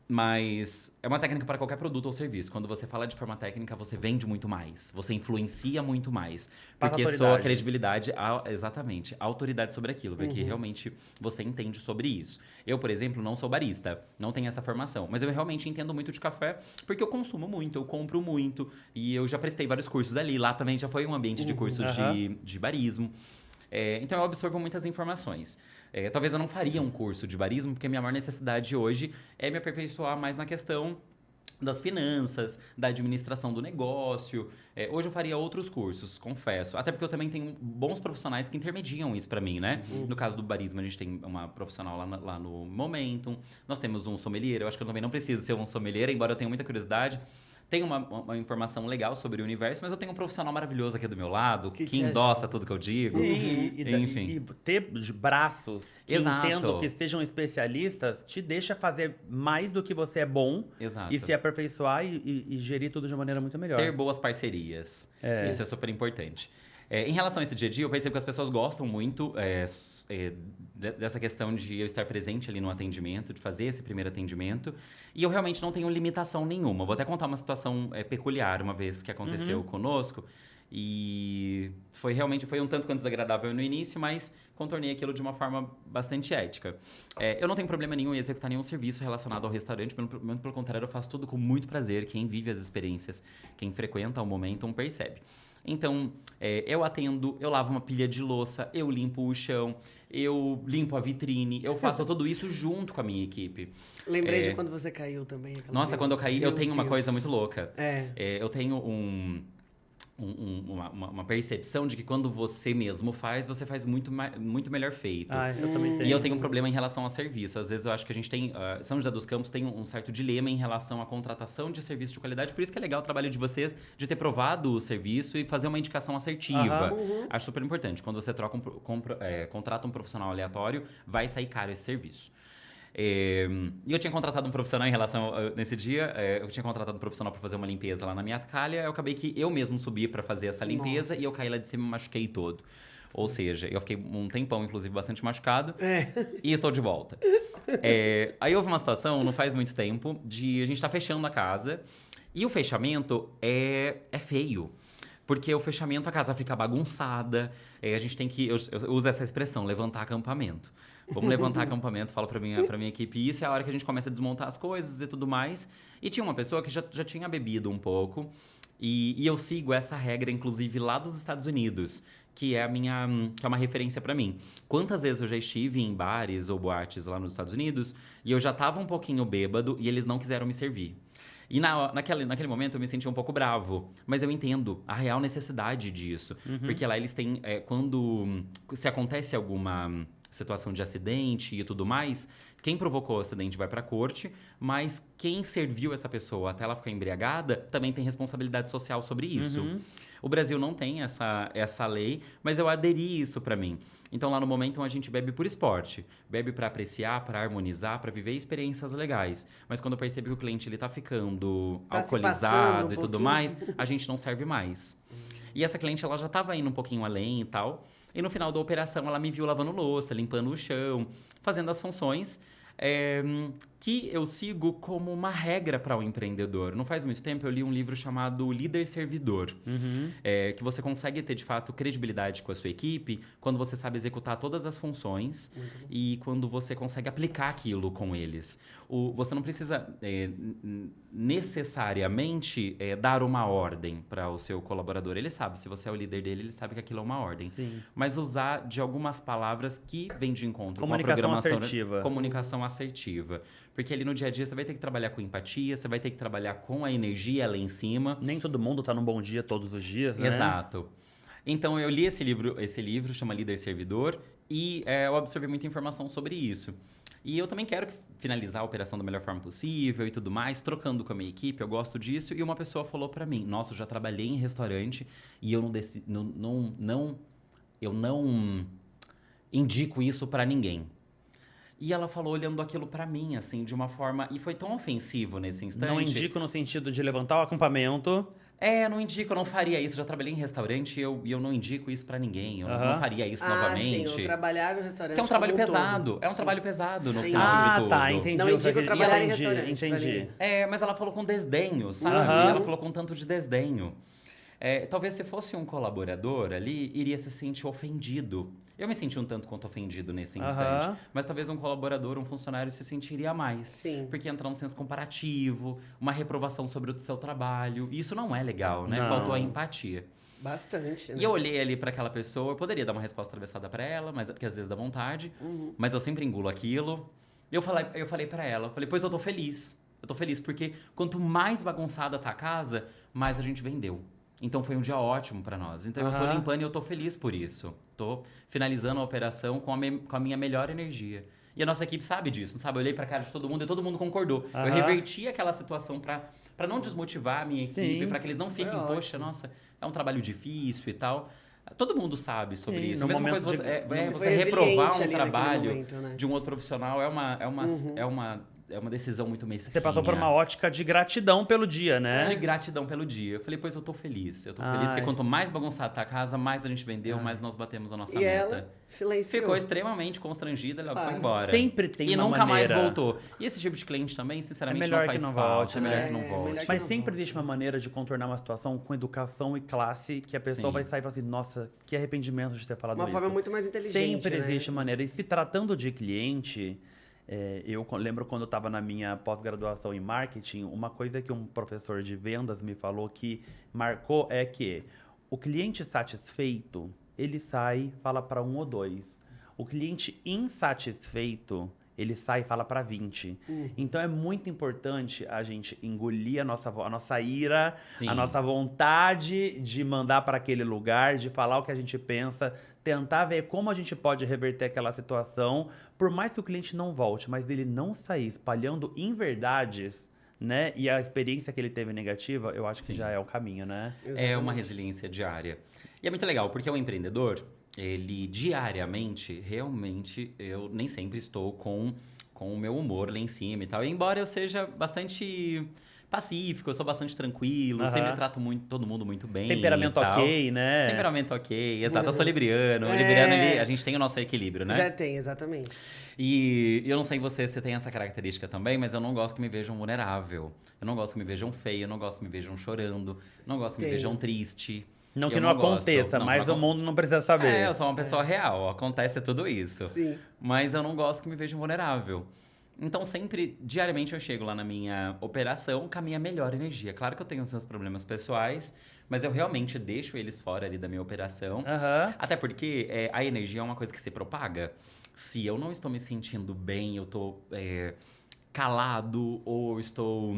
Mas é uma técnica para qualquer produto ou serviço. Quando você fala de forma técnica, você vende muito mais. Você influencia muito mais. Passa Porque autoridade. soa credibilidade, exatamente, a autoridade sobre aquilo. Ver que realmente você entende sobre isso. Eu, por exemplo, não sou barista. Não tenho essa formação. Mas eu realmente entendo muito de café. Porque eu consumo muito, eu compro muito. E eu já prestei vários cursos ali. Lá também já foi um ambiente de cursos de barismo. Então eu absorvo muitas informações. Talvez eu não faria um curso de barismo, porque a minha maior necessidade hoje é me aperfeiçoar mais na questão das finanças, da administração do negócio. Hoje eu faria outros cursos, confesso. Até porque eu também tenho bons profissionais que intermediam isso pra mim, né? No caso do barismo, a gente tem uma profissional lá no Momentum. Nós temos um sommelier. Eu acho que eu também não preciso ser um sommelier, embora eu tenha muita curiosidade. Tenho uma informação legal sobre o universo, mas eu tenho um profissional maravilhoso aqui do meu lado, Que que te endossa tudo que eu digo. Sim, Enfim. e ter braços que Exato. entendam que sejam especialistas te deixa fazer mais do que você é bom Exato. e se aperfeiçoar e gerir tudo de uma maneira muito melhor. Ter boas parcerias. Isso é super importante. Em relação a esse dia a dia, eu percebo que as pessoas gostam muito dessa questão de eu estar presente ali no atendimento, de fazer esse primeiro atendimento. E eu realmente não tenho limitação nenhuma. Vou até contar uma situação peculiar uma vez que aconteceu conosco. E foi um tanto quanto desagradável no início, mas contornei aquilo de uma forma bastante ética. Eu não tenho problema nenhum em executar nenhum serviço relacionado ao restaurante, pelo contrário, eu faço tudo com muito prazer. Quem vive as experiências, quem frequenta o Momentum percebe. Então, eu atendo, eu lavo uma pilha de louça, eu limpo o chão, eu limpo a vitrine, eu faço tudo isso junto com a minha equipe. Lembrei de quando você caiu também. aquela Nossa, vez. quando eu caí, Meu eu tenho uma Deus. coisa muito louca. É. Eu tenho uma percepção de que quando você mesmo faz, você faz muito melhor feito. Ah, eu também tenho. E eu tenho um problema em relação a serviço. Às vezes eu acho que a gente tem... São José dos Campos tem um certo dilema em relação à contratação de serviço de qualidade. Por isso que é legal o trabalho de vocês de ter provado o serviço e fazer uma indicação assertiva. Acho super importante. Quando você contrata um profissional aleatório, vai sair caro esse serviço. E eu tinha contratado um profissional em relação... Nesse dia, eu tinha contratado um profissional para fazer uma limpeza lá na minha calha. Eu acabei que eu mesmo subi para fazer essa limpeza. Nossa. E eu caí lá de cima e me machuquei todo. Ou seja, eu fiquei um tempão, inclusive, bastante machucado. E estou de volta. Aí houve uma situação, não faz muito tempo, de a gente tá fechando a casa. E o fechamento é feio. Porque o fechamento, a casa fica bagunçada. A gente tem que... Eu uso essa expressão, levantar acampamento. Vamos levantar acampamento, falo pra minha equipe. E isso é a hora que a gente começa a desmontar as coisas e tudo mais. E tinha uma pessoa que já tinha bebido um pouco. E eu sigo essa regra, inclusive, lá dos Estados Unidos. Que é uma referência pra mim. Quantas vezes eu já estive em bares ou boates lá nos Estados Unidos e eu já tava um pouquinho bêbado e eles não quiseram me servir. E naquele momento eu me senti um pouco bravo. Mas eu entendo a real necessidade disso. Porque lá eles têm... Se acontece alguma situação de acidente e tudo mais, quem provocou o acidente vai pra corte, mas quem serviu essa pessoa até ela ficar embriagada também tem responsabilidade social sobre isso. O Brasil não tem essa lei, mas eu aderi isso pra mim. Então, lá no Momentum, a gente bebe por esporte. Bebe pra apreciar, pra harmonizar, pra viver experiências legais. Mas quando eu percebo que o cliente ele tá ficando Tá se passando alcoolizado um e tudo pouquinho. mais, a gente não serve mais. E essa cliente, ela já tava indo um pouquinho além e tal. E no final da operação, ela me viu lavando louça, limpando o chão, fazendo as funções que eu sigo como uma regra para o empreendedor. Não faz muito tempo eu li um livro chamado Líder Servidor, que você consegue ter, de fato, credibilidade com a sua equipe quando você sabe executar todas as funções e quando você consegue aplicar aquilo com eles. Você não precisa necessariamente dar uma ordem para o seu colaborador. Ele sabe, se você é o líder dele, ele sabe que aquilo é uma ordem. Sim. Mas usar de algumas palavras que vêm de encontro com a Comunicação programação... assertiva. Comunicação assertiva. Porque ali no dia a dia você vai ter que trabalhar com empatia, você vai ter que trabalhar com a energia lá em cima. Nem todo mundo tá num bom dia todos os dias, né? Exato. Então eu li esse livro chama Líder Servidor, e eu absorvi muita informação sobre isso. E eu também quero finalizar a operação da melhor forma possível e tudo mais, trocando com a minha equipe, eu gosto disso. E uma pessoa falou pra mim, nossa, eu já trabalhei em restaurante e eu indico isso pra ninguém. E ela falou olhando aquilo pra mim, assim, de uma forma... E foi tão ofensivo nesse instante. Não indico no sentido de levantar o acampamento. Não indico, eu não faria isso. Já trabalhei em restaurante e eu não indico isso pra ninguém. Eu Aham. não faria isso Ah, novamente. sim, o trabalhar no restaurante. Que é um trabalho como pesado. todo. É um trabalho pesado, no Entendi. final de tudo. Tá, entendi. Não o que indico você queria- trabalhar em entendi, restaurante pra entendi. ninguém. Mas ela falou com desdenho, sabe? Aham. Ela falou com tanto de desdenho. Talvez se fosse um colaborador ali, iria se sentir ofendido. Eu me senti um tanto quanto ofendido nesse instante. Aham. Mas talvez um colaborador, um funcionário se sentiria mais. Sim. Porque entra um senso comparativo, uma reprovação sobre o seu trabalho. E isso não é legal, né? Não. Faltou a empatia. Bastante, né? E eu olhei ali pra aquela pessoa, eu poderia dar uma resposta atravessada pra ela, mas porque às vezes dá vontade. Mas eu sempre engulo aquilo. Eu falei pra ela, pois eu tô feliz. Eu tô feliz porque quanto mais bagunçada tá a casa, mais a gente vendeu. Então foi um dia ótimo pra nós. Então eu tô Aham. limpando e eu tô feliz por isso. Tô finalizando a operação com a minha melhor energia. E a nossa equipe sabe disso, sabe? Eu olhei pra cara de todo mundo e todo mundo concordou. Aham. Eu reverti aquela situação pra não desmotivar a minha equipe, Sim. pra que eles não fiquem, Foi poxa, nossa, é um trabalho difícil e tal. Todo mundo sabe sobre Sim, isso. no A mesma momento coisa, de- você Foi reprovar resiliente um ali naquele trabalho momento, né? de um outro profissional é uma decisão muito mesquinha. Você passou por uma ótica de gratidão pelo dia, né? De gratidão pelo dia. Eu falei, pois eu tô feliz. Eu tô Ai. feliz porque quanto mais bagunçada tá a casa, mais a gente vendeu, mais nós batemos a nossa E meta. ela silenciou. Ficou extremamente constrangida, ela Claro. foi embora. Sempre tem E uma nunca maneira. mais voltou. E esse tipo de cliente também, sinceramente, É melhor não faz que não falta. volte, É melhor né? que não É, volte. melhor que Mas não sempre volte. existe uma maneira de contornar uma situação com educação e classe que a pessoa Sim. vai sair e falar assim, nossa, que arrependimento de ter falado Uma isso. forma muito mais inteligente, Sempre né? existe maneira. E se tratando de cliente, lembro quando eu estava na minha pós-graduação em marketing, uma coisa que um professor de vendas me falou que marcou é que o cliente satisfeito, ele sai e fala para 1 ou 2. O cliente insatisfeito, ele sai e fala para 20. Então é muito importante a gente engolir a nossa ira, Sim. a nossa vontade de mandar para aquele lugar, de falar o que a gente pensa, tentar ver como a gente pode reverter aquela situação, por mais que o cliente não volte, mas ele não sair espalhando inverdades, né? E a experiência que ele teve negativa, eu acho que já é o caminho, né? É uma Exatamente. resiliência diária. E é muito legal, porque o empreendedor, ele diariamente, realmente, eu nem sempre estou com o meu humor lá em cima e tal. Embora eu seja bastante pacífico, eu sou bastante tranquilo, Aham. sempre trato todo mundo muito bem. Temperamento e tal. ok, né? Temperamento ok, exato. Eu sou libriano. O É. libriano, a gente tem o nosso equilíbrio, né? Já tem, exatamente. E eu não sei você tem essa característica também, mas eu não gosto que me vejam vulnerável. Eu não gosto que me vejam feio, eu não gosto que me vejam chorando, eu não gosto que me Tenho. vejam triste. Não Eu que não gosto. aconteça, Não, mas não o mundo não precisa saber. eu sou uma pessoa real, acontece tudo isso. Sim. Mas eu não gosto que me vejam vulnerável. Então, sempre, diariamente, eu chego lá na minha operação com a minha melhor energia. Claro que eu tenho os meus problemas pessoais, mas eu realmente deixo eles fora ali da minha operação. Aham. Até porque a energia é uma coisa que se propaga. Se eu não estou me sentindo bem, eu estou calado ou eu estou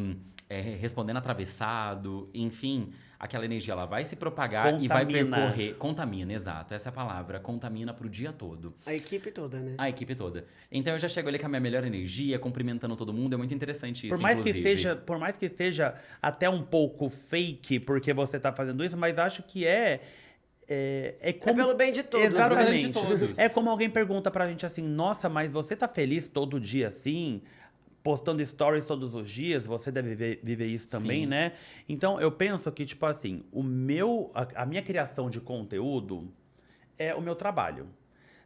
respondendo atravessado, enfim, aquela energia ela vai se propagar e vai Contamina. percorrer. Contamina, exato. Essa é a palavra. Contamina pro dia todo. A equipe toda, né? A equipe toda. Então eu já chego ali com a minha melhor energia, cumprimentando todo mundo. É muito interessante isso, Por mais inclusive. por mais que seja até um pouco fake porque você tá fazendo isso, mas acho que é como... pelo bem de todos, né? Exatamente. Pelo bem de todos. É como alguém pergunta pra gente assim, nossa, mas você tá feliz todo dia assim? Postando stories todos os dias, você deve viver isso também, Sim. né? Então, eu penso que, tipo assim, a minha criação de conteúdo é o meu trabalho.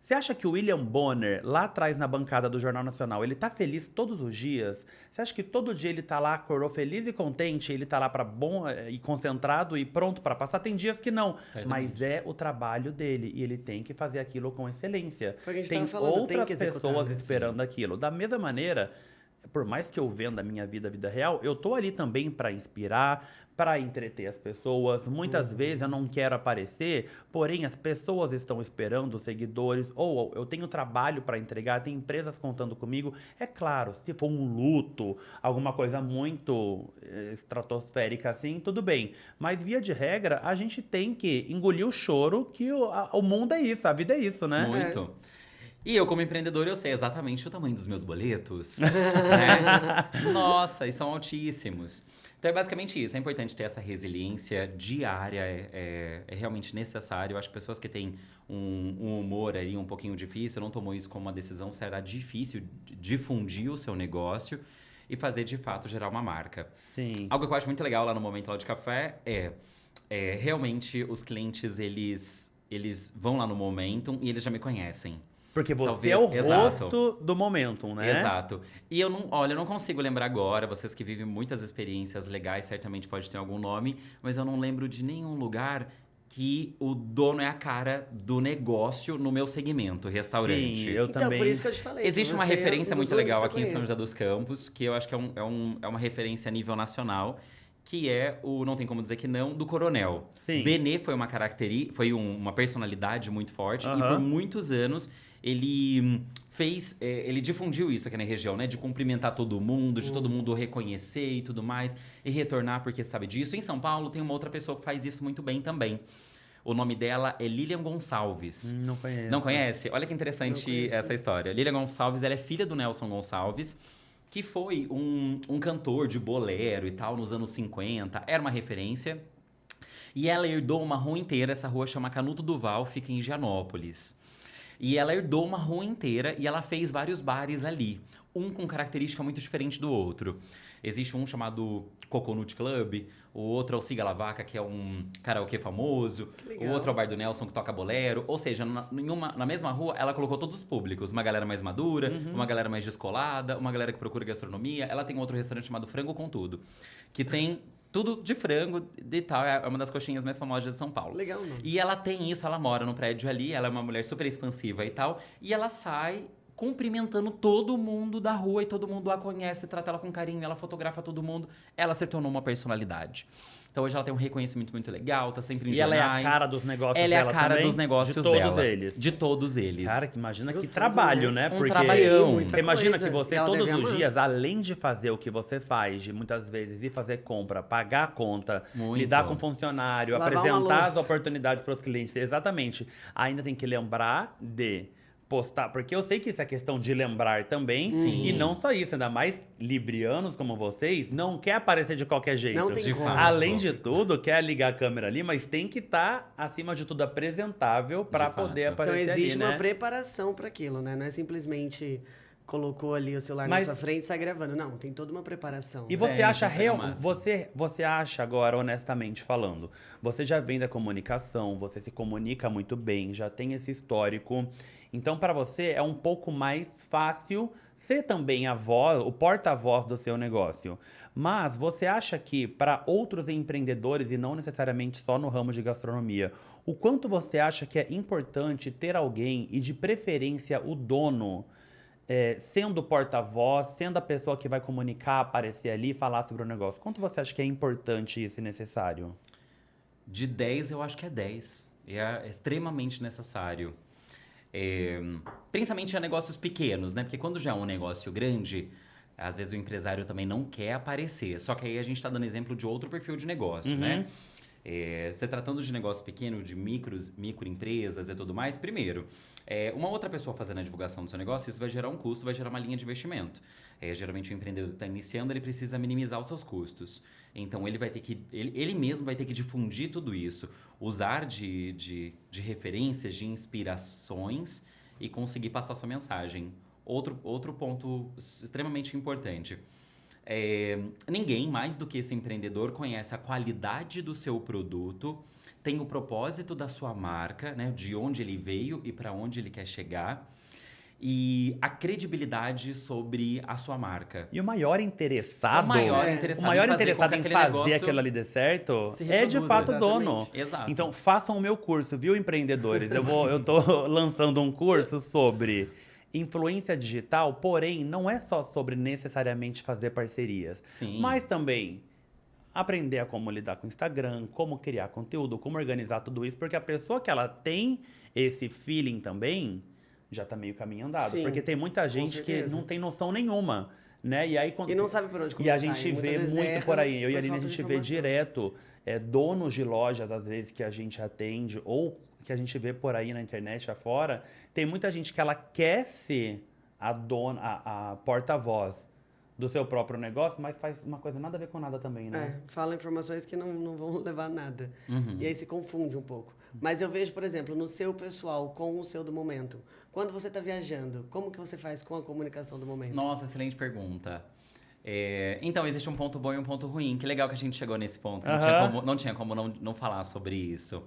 Você acha que o William Bonner, lá atrás na bancada do Jornal Nacional, ele tá feliz todos os dias? Você acha que todo dia ele tá lá, acordou feliz e contente, ele tá lá para bom e concentrado e pronto para passar? Tem dias que não, Certamente. mas é o trabalho dele e ele tem que fazer aquilo com excelência. Foi o que a gente Tem tava falando, outras tem que executar, pessoas né? esperando aquilo. Da mesma maneira, por mais que eu venda a minha vida, a vida real, eu tô ali também para inspirar, para entreter as pessoas. Muitas vezes eu não quero aparecer, porém as pessoas estão esperando, os seguidores, ou eu tenho trabalho para entregar, tem empresas contando comigo. É claro, se for um luto, alguma coisa muito estratosférica assim, tudo bem. Mas via de regra, a gente tem que engolir o choro, que o mundo é isso, a vida é isso, né? Muito. E eu, como empreendedor, eu sei exatamente o tamanho dos meus boletos. Né? Nossa, e são altíssimos. Então é basicamente isso. É importante ter essa resiliência diária, é realmente necessário. Eu acho que pessoas que têm um humor aí um pouquinho difícil, não tomou isso como uma decisão, será difícil difundir o seu negócio e fazer de fato gerar uma marca. Sim. Algo que eu acho muito legal lá no Momento Lá de Café é realmente os clientes, eles vão lá no Momentum e eles já me conhecem. Porque você Talvez, é o exato. rosto do Momentum, né? Exato. E eu não consigo lembrar agora, vocês que vivem muitas experiências legais, certamente pode ter algum nome, mas eu não lembro de nenhum lugar que o dono é a cara do negócio no meu segmento, restaurante. Sim, eu Então, também. por isso que eu te falei. Existe que uma você é referência um muito dos únicos legal que eu aqui em São conheço. José dos Campos, que eu acho que é uma referência a nível nacional, que é o Não Tem Como Dizer Que Não, do Coronel. Sim. Benê foi uma uma personalidade muito forte, e Aham. por muitos anos ele ele difundiu isso aqui na região, né? De cumprimentar todo mundo, de todo mundo reconhecer e tudo mais, e retornar porque sabe disso. Em São Paulo tem uma outra pessoa que faz isso muito bem também. O nome dela é Lilian Gonçalves. Não conheço. Não conhece? Olha que Não interessante conheço. essa história. Lilian Gonçalves, ela é filha do Nelson Gonçalves, que foi um cantor de bolero e tal nos anos 50. Era uma referência. E ela herdou uma rua inteira. Essa rua chama Canuto Duval, fica em Higienópolis. E ela herdou uma rua inteira e ela fez vários bares ali. Um com característica muito diferente do outro. Existe um chamado Coconut Club, o outro é o Siga La Vaca, que é um karaokê famoso, o legal. outro é o Bar do Nelson, que toca bolero. Ou seja, na mesma rua, ela colocou todos os públicos. Uma galera mais madura, uma galera mais descolada, uma galera que procura gastronomia. Ela tem outro restaurante chamado Frango com Tudo, que tem tudo de frango e tal. É uma das coxinhas mais famosas de São Paulo. Legal, não? E ela tem isso, ela mora no prédio ali, ela é uma mulher super expansiva e tal. E ela sai cumprimentando todo mundo da rua e todo mundo a conhece, trata ela com carinho, ela fotografa todo mundo. Ela se tornou uma personalidade. Então hoje ela tem um reconhecimento muito legal, tá sempre em E ela é a jornais. cara dos negócios Ela é dela a cara também? dos negócios De todos dela. eles. De todos eles. Cara, que imagina que Gostoso, trabalho, né? né? Um Porque trabalhão. Muita você imagina coisa. que você E ela todos deve os amar. dias, além de fazer o que você faz, de muitas vezes ir fazer compra, pagar a conta, Muito. lidar com funcionário, Lavar uma apresentar as louça. oportunidades para os clientes, exatamente. Ainda tem que lembrar de postar, porque eu sei que isso é questão de lembrar também, Sim. e não só isso, ainda mais librianos como vocês, não quer aparecer de qualquer jeito. Não tem De como. fato. Além de tudo, quer ligar a câmera ali, mas tem que estar, acima de tudo, apresentável para De fato. poder Então aparecer existe ali, uma né? preparação para aquilo, né? Não é simplesmente colocou ali o celular Mas- na sua frente e sai gravando. Não, tem toda uma preparação. E né? você É, acha então pega o real, máximo. você acha agora, honestamente falando, você já vem da comunicação, você se comunica muito bem, já tem esse histórico. Então, para você é um pouco mais fácil ser também a voz, o porta-voz do seu negócio. Mas você acha que para outros empreendedores e não necessariamente só no ramo de gastronomia, o quanto você acha que é importante ter alguém e de preferência o dono sendo o porta-voz, sendo a pessoa que vai comunicar, aparecer ali e falar sobre o negócio? Quanto você acha que é importante isso e necessário? De 10, eu acho que é 10. É extremamente necessário. Principalmente a negócios pequenos, né? Porque quando já é um negócio grande, às vezes o empresário também não quer aparecer. Só que aí a gente está dando exemplo de outro perfil de negócio, né? Se tratando de negócio pequeno, de microempresas e tudo mais, primeiro, uma outra pessoa fazendo a divulgação do seu negócio, isso vai gerar um custo, vai gerar uma linha de investimento. Geralmente o empreendedor que está iniciando, ele precisa minimizar os seus custos. Então ele vai ter que, ele mesmo vai ter que difundir tudo isso, usar de referências, de inspirações e conseguir passar sua mensagem. Outro ponto extremamente importante. Ninguém mais do que esse empreendedor conhece a qualidade do seu produto, tem o propósito da sua marca, né, de onde ele veio e para onde ele quer chegar, e a credibilidade sobre a sua marca. E o maior interessado, O maior É. interessado, o maior em fazer interessado com em que fazer aquele negócio aquilo ali dar certo se é de reproduza, fato o exatamente. dono. Exato. Então façam o meu curso, viu, empreendedores? Eu tô lançando um curso sobre influência digital, porém não é só sobre necessariamente fazer parcerias, Sim. mas também aprender a como lidar com o Instagram, como criar conteúdo, como organizar tudo isso, porque a pessoa que ela tem esse feeling também já tá meio caminho andado, Sim, porque tem muita gente que certeza. não tem noção nenhuma, né? E aí quando E não sabe por onde e começar. a gente muitas vê vezes muito erra por aí, eu e a por Aline, a falta de gente vê informação. direto donos de lojas, às vezes, que a gente atende, ou que a gente vê por aí na internet afora, tem muita gente que ela quer ser a dona, a porta-voz do seu próprio negócio, mas faz uma coisa nada a ver com nada também, né? Fala informações que não vão levar a nada. Uhum. E aí se confunde um pouco. Mas eu vejo, por exemplo, no seu pessoal, com o seu do momento. Quando você está viajando, como que você faz com a comunicação do momento? Nossa, excelente pergunta. Então, existe um ponto bom e um ponto ruim. Que legal que a gente chegou nesse ponto. Não tinha como não falar sobre isso.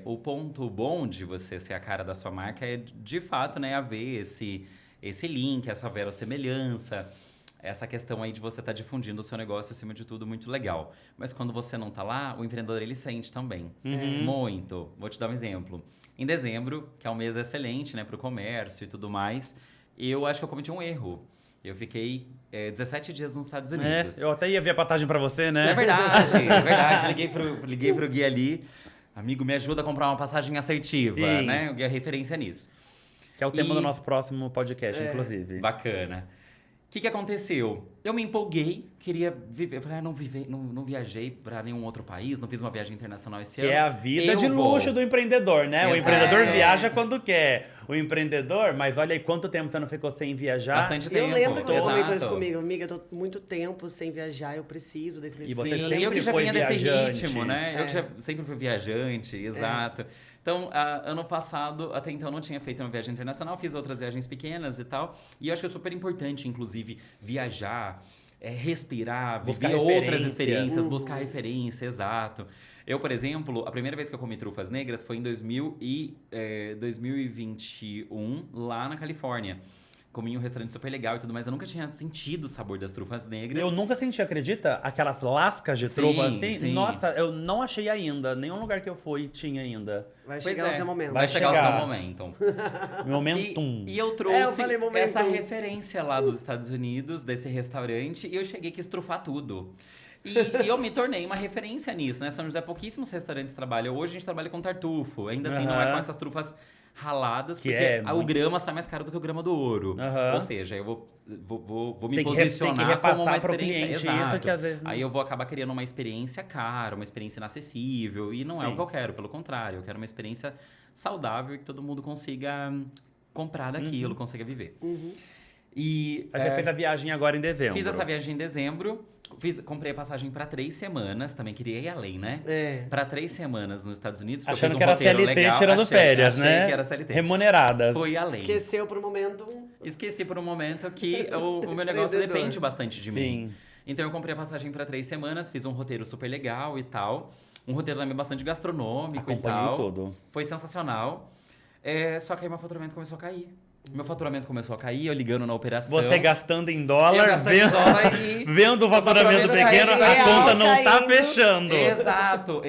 O ponto bom de você ser a cara da sua marca é, de fato, né, haver esse link, essa verossemelhança, essa questão aí de você estar difundindo o seu negócio, acima de tudo, muito legal. Mas quando você não tá lá, o empreendedor, ele sente também. Muito. Vou te dar um exemplo. Em dezembro, que é um mês excelente, né, pro comércio e tudo mais, eu acho que eu cometi um erro. Eu fiquei 17 dias nos Estados Unidos. Eu até ia ver a passagem pra você, né? É verdade. Liguei pro Gui ali. Amigo, me ajuda a comprar uma passagem assertiva, Sim. né? O Gui é referência nisso. Que é o tema do nosso próximo podcast, inclusive. Bacana. O que aconteceu? Eu me empolguei, queria viver. Eu falei, não viajei pra nenhum outro país, não fiz uma viagem internacional esse Que ano. é a vida de luxo do empreendedor, né? O Exato. empreendedor viaja quando quer. O empreendedor, mas olha aí quanto tempo você não ficou sem viajar. Bastante tempo. Eu lembro que você comentou isso Exato. comigo. Amiga, eu tô muito tempo sem viajar, eu preciso desse E você Sim, sempre eu que já foi vinha desse viajante. ritmo, né? Eu que já sempre fui viajante, exato. Então, ano passado, até então, eu não tinha feito uma viagem internacional, fiz outras viagens pequenas e tal. E eu acho que é super importante, inclusive, viajar, respirar, Buscar viver outras referência. experiências, buscar referência, exato. Eu, por exemplo, a primeira vez que eu comi trufas negras foi em 2021, lá na Califórnia. Comi em um restaurante super legal e tudo mais. Eu nunca tinha sentido o sabor das trufas negras. Eu nunca senti, acredita? Aquelas lascas de Sim, trufa assim. sim. Nossa, eu não achei ainda. Nenhum lugar que eu fui tinha ainda. Vai Pois chegar o é. seu momento. Vai chegar o seu chegar. momento. Momentum. E eu eu trouxe falei momentum. essa referência lá dos Estados Unidos, desse restaurante, e eu cheguei que estrufar tudo. E eu me tornei uma referência nisso, né? São José, pouquíssimos restaurantes trabalham. Hoje a gente trabalha com tartufo. Ainda assim, não é com essas trufas raladas, Que porque é o muito- grama sai mais caro do que o grama do ouro. Aham. Ou seja, eu vou me Tem que posicionar repassar como uma pro experiência. cliente isso Exato. que às vezes não- Aí eu vou acabar criando uma experiência cara, uma experiência inacessível. E não é Sim. o que eu quero, pelo contrário. Eu quero uma experiência saudável e que todo mundo consiga comprar daquilo, consiga viver. E Aí você fez a viagem agora em dezembro. fiz essa viagem em dezembro, comprei a passagem para 3 semanas, também queria ir além, né? Para 3 semanas nos Estados Unidos, porque Achando eu que fiz um era roteiro CLT legal, tirando achei férias, né? que era CLT. Remunerada. Foi além. Esqueceu por um momento. Esqueci por um momento que o meu negócio Empreendedor. depende bastante de mim. Sim. Então eu comprei a passagem para 3 semanas, fiz um roteiro super legal e tal. Um roteiro também bastante gastronômico Acompanhei e tal. tudo. Foi sensacional. Só que aí meu faturamento começou a cair. Meu faturamento começou a cair, eu ligando na operação. Você gastando em Eu dólar, gastando em vendo, dólar e vendo o faturamento faturamento pequeno, caindo, a real conta não tá caindo. fechando. Exato.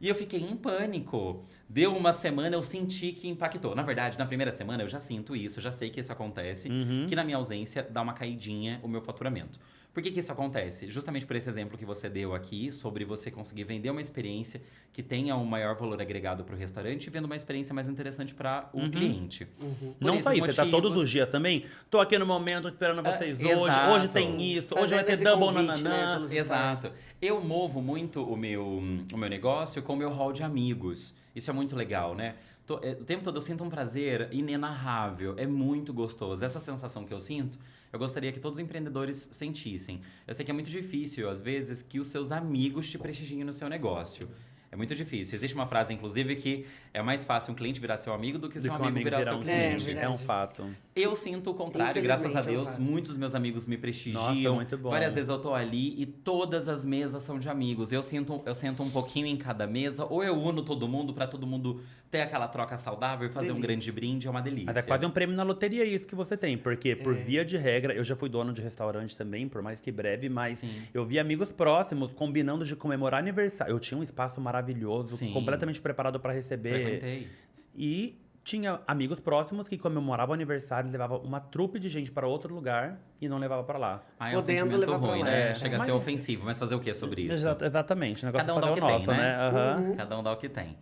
E eu fiquei em pânico. Deu uma semana, eu senti que impactou. Na verdade, na primeira semana eu já sinto isso, eu já sei que isso acontece, que na minha ausência dá uma caidinha o meu faturamento. Por que isso acontece? Justamente por esse exemplo que você deu aqui, sobre você conseguir vender uma experiência que tenha um maior valor agregado para o restaurante e vendo uma experiência mais interessante para o cliente. Por Não só esses isso, você tá todos motivos- os dias também. Tô aqui no momento esperando vocês hoje. exato. Hoje tem isso, hoje vai Fazendo ter esse double convite, né, nananã. pelos Exato. stories. Eu movo muito o meu negócio com o meu hall de amigos. Isso é muito legal, né? O tempo todo eu sinto um prazer inenarrável. É muito gostoso. Essa sensação que eu sinto, eu gostaria que todos os empreendedores sentissem. Eu sei que é muito difícil, às vezes, que os seus amigos te prestigiem no seu negócio. É muito difícil. Existe uma frase, inclusive, que é mais fácil um cliente virar seu amigo do que o seu Do que um amigo virar seu um cliente. cliente. É um fato. Eu sinto o contrário, Infelizmente, graças a é um Deus. fato. Muitos dos meus amigos me prestigiam. Nossa, muito bom. Várias vezes eu tô ali e todas as mesas são de amigos. Eu sento um pouquinho em cada mesa, ou eu uno todo mundo pra todo mundo ter aquela troca saudável e fazer um Delícia. grande brinde, é uma delícia. Mas é quase um prêmio na loteria isso que você tem. Porque, por via de regra, eu já fui dono de restaurante também, por mais que breve, mas Sim. eu vi amigos próximos combinando de comemorar aniversário. Eu tinha um espaço maravilhoso, Sim. completamente preparado para receber. Frequentei. E tinha amigos próximos que comemoravam aniversário, levavam uma trupe de gente para outro lugar e não levava para lá. Ah, é um Podendo sentimento levar pra ruim, lá. né? É, Chega a ser mas- ofensivo, mas fazer o que sobre isso? Exatamente. O negócio Cada um é dá fazer o o que nosso, tem, né? né? Aham. Cada um dá o que tem.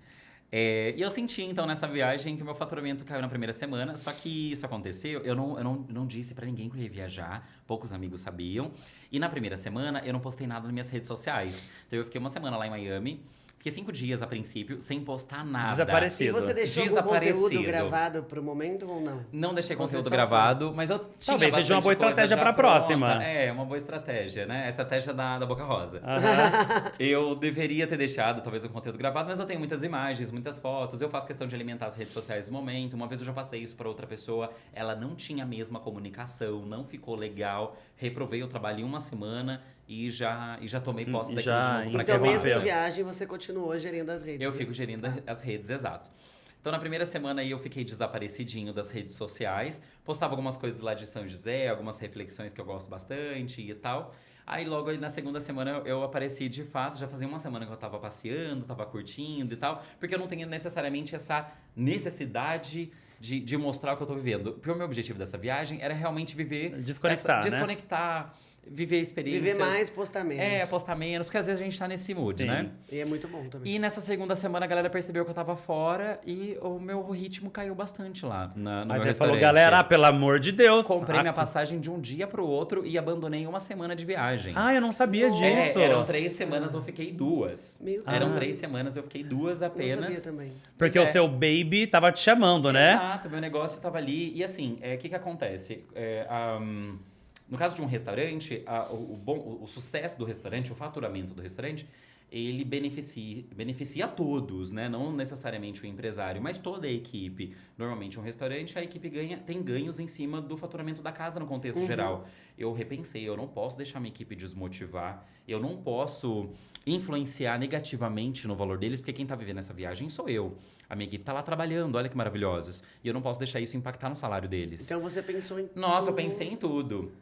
E eu senti, então, nessa viagem que o meu faturamento caiu na primeira semana. Só que isso aconteceu, eu não disse pra ninguém que eu ia viajar. Poucos amigos sabiam. E na primeira semana, eu não postei nada nas minhas redes sociais. Então, eu fiquei uma semana lá em Miami. Fiquei 5 dias a princípio, sem postar nada. E Desaparecido. você deixou algum Desaparecido. conteúdo gravado pro momento ou não? Não deixei Você conteúdo só gravado, mas eu tinha Talvez seja uma bastante boa coisa estratégia já pra pronta. próxima. É, uma boa estratégia, né? A estratégia da Boca Rosa. Aham. Eu deveria ter deixado, talvez, o conteúdo gravado, mas eu tenho muitas imagens, muitas fotos. Eu faço questão de alimentar as redes sociais no momento. Uma vez eu já passei isso pra outra pessoa, ela não tinha a mesma comunicação, não ficou legal. Reprovei o trabalho em uma semana e já tomei posse E daquilo já de novo pra Então, quebrar. mesmo em Interrompeu. viagem, você continuou gerindo as redes. Eu fico gerindo as redes, exato. Então, na primeira semana aí, eu fiquei desaparecidinho das redes sociais. Postava algumas coisas lá de São José, algumas reflexões que eu gosto bastante e tal. Aí, logo aí, na segunda semana, eu apareci de fato. Já fazia uma semana que eu tava passeando, tava curtindo e tal. Porque eu não tenho necessariamente essa necessidade de mostrar o que eu tô vivendo. Porque o meu objetivo dessa viagem era realmente viver... Desconectar, né? Desconectar, viver experiências. Viver mais, postar menos. É, postar menos. Porque às vezes a gente tá nesse mood, Sim. né? E é muito bom também. E nessa segunda semana a galera percebeu que eu tava fora e o meu ritmo caiu bastante lá no Mas meu ele restaurante. falou, galera, pelo amor de Deus. Comprei Ah, minha passagem de um dia pro outro e abandonei uma semana de viagem. eu não sabia Nossa. disso. Eram 3 semanas, eu fiquei 2. Meu Eram Deus. 3 semanas, eu fiquei 2 Eu não sabia apenas. também. Porque Pois o é. seu baby tava te chamando, né? Exato, meu negócio tava ali. E assim, o que acontece? No caso de um restaurante, o sucesso do restaurante, o faturamento do restaurante, ele beneficia a todos, né? Não necessariamente o empresário, mas toda a equipe. Normalmente um restaurante, a equipe tem ganhos em cima do faturamento da casa no contexto geral. Eu repensei, eu não posso deixar minha equipe desmotivar, eu não posso influenciar negativamente no valor deles, porque quem tá vivendo essa viagem sou eu. A minha equipe tá lá trabalhando, olha que maravilhosos. E eu não posso deixar isso impactar no salário deles. Então você pensou em Nossa, eu tudo. pensei em tudo.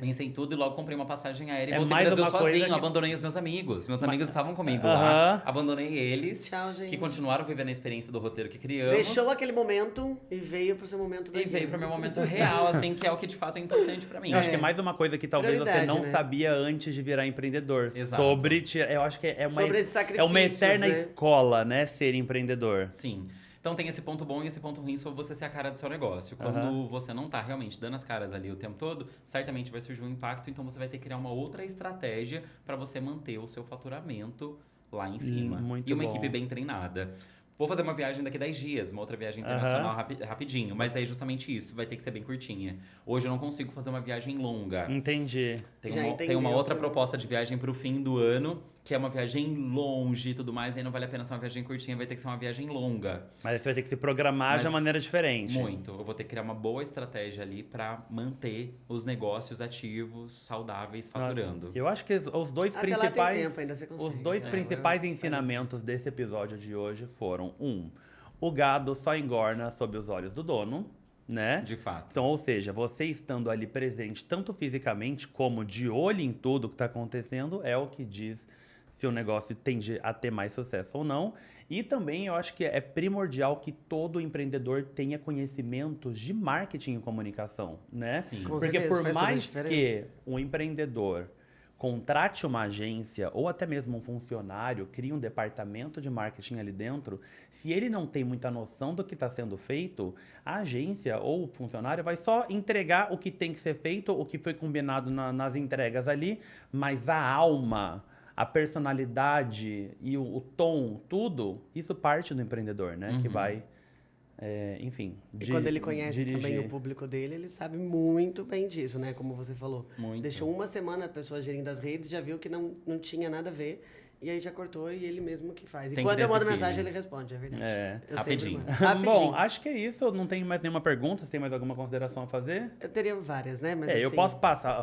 Pensei em tudo e logo comprei uma passagem aérea e É voltei mais pro Brasil uma coisa sozinho. que- Abandonei os meus amigos. Meus amigos estavam comigo Aham. lá. Abandonei eles. Tchau, gente. Que continuaram vivendo a experiência do roteiro que criamos. Deixou aquele momento e veio pro seu momento da E veio pro meu momento real, assim, que é o que de fato é importante pra mim. Eu acho que é mais uma coisa que talvez você Prioridade, não né? sabia antes de virar empreendedor. Exato. Eu acho que é uma, Sobre esses é uma sacrifícios, eterna né? escola, né? Ser empreendedor. Sim. Então tem esse ponto bom e esse ponto ruim sobre você ser a cara do seu negócio. Quando você não tá realmente dando as caras ali o tempo todo, certamente vai surgir um impacto, então você vai ter que criar uma outra estratégia para você manter o seu faturamento lá em cima. Muito E uma bom. equipe bem treinada. Vou fazer uma viagem daqui 10 dias, uma outra viagem internacional rapidinho, mas é justamente isso, vai ter que ser bem curtinha. Hoje eu não consigo fazer uma viagem longa. Entendi. Tem Já uma entendeu, outra né? proposta de viagem pro fim do ano, que é uma viagem longe e tudo mais, aí não vale a pena ser uma viagem curtinha, vai ter que ser uma viagem longa. Mas você vai ter que se programar de Mas uma maneira diferente. Muito. Eu vou ter que criar uma boa estratégia ali pra manter os negócios ativos, saudáveis, faturando. Eu acho que os dois Até lá principais, tem tempo, ainda você consegue. os dois É, principais agora ensinamentos desse episódio de hoje foram: o gado só engorna sob os olhos do dono, né? De fato. Então, ou seja, você estando ali presente, tanto fisicamente como de olho em tudo que está acontecendo, é o que diz se o negócio tende a ter mais sucesso ou não. E também eu acho que é primordial que todo empreendedor tenha conhecimentos de marketing e comunicação, né? Sim. Com Porque certeza, por faz toda a mais diferença. que um empreendedor contrate uma agência ou até mesmo um funcionário, crie um departamento de marketing ali dentro, se ele não tem muita noção do que está sendo feito, a agência ou o funcionário vai só entregar o que tem que ser feito, o que foi combinado nas entregas ali, mas a alma, a personalidade e o tom, tudo, isso parte do empreendedor, né? Que vai, enfim, E quando ele conhece também dirigir. o público dele, ele sabe muito bem disso, né? Como você falou. Muito. Deixou uma semana a pessoa gerindo as redes, já viu que não tinha nada a ver. E aí já cortou e ele mesmo que faz. E Tem quando que eu ter mando esse mensagem, feeling. ele responde, é verdade. É. Eu Rapidinho. sempre mando. Rapidinho. Bom, acho que é isso. Eu não tenho mais nenhuma pergunta. Você tem mais alguma consideração a fazer? Eu teria várias, né? Mas Eu assim, posso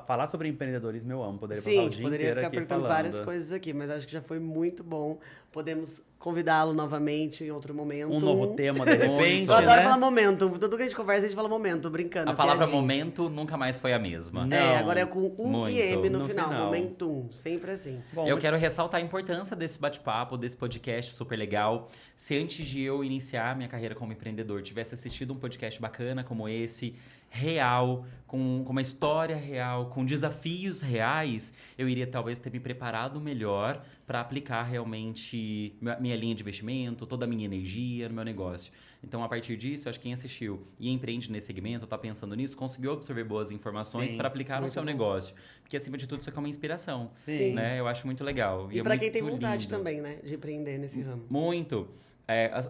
falar sobre empreendedorismo, eu amo. Poderia passar Sim, o a gente dia poderia inteiro ficar aqui perguntando falando. várias coisas aqui, mas acho que já foi muito bom. Podemos convidá-lo novamente em outro momento. Um novo tema, de repente, Eu adoro né? falar momento. Tudo que a gente conversa, a gente fala momento, brincando. A palavra piadinha. momento nunca mais foi a mesma. Não. Agora é com U muito. e M no No final. final. Momentum. Sempre assim. Bom, Eu quero ressaltar a importância desse bate-papo, desse podcast super legal. Se antes de eu iniciar minha carreira como empreendedor, tivesse assistido um podcast bacana como esse, real, com uma história real, com desafios reais, eu iria talvez ter me preparado melhor para aplicar realmente minha linha de investimento, toda a minha energia no meu negócio. Então, a partir disso, acho que quem assistiu e empreende nesse segmento, tá pensando nisso, conseguiu absorver boas informações Sim, para aplicar no muito seu bom. negócio. Porque, acima de tudo, isso aqui é uma inspiração. Sim. Né? Eu acho muito legal. E é pra quem tem muito vontade lindo. também, né? De empreender nesse ramo. Muito.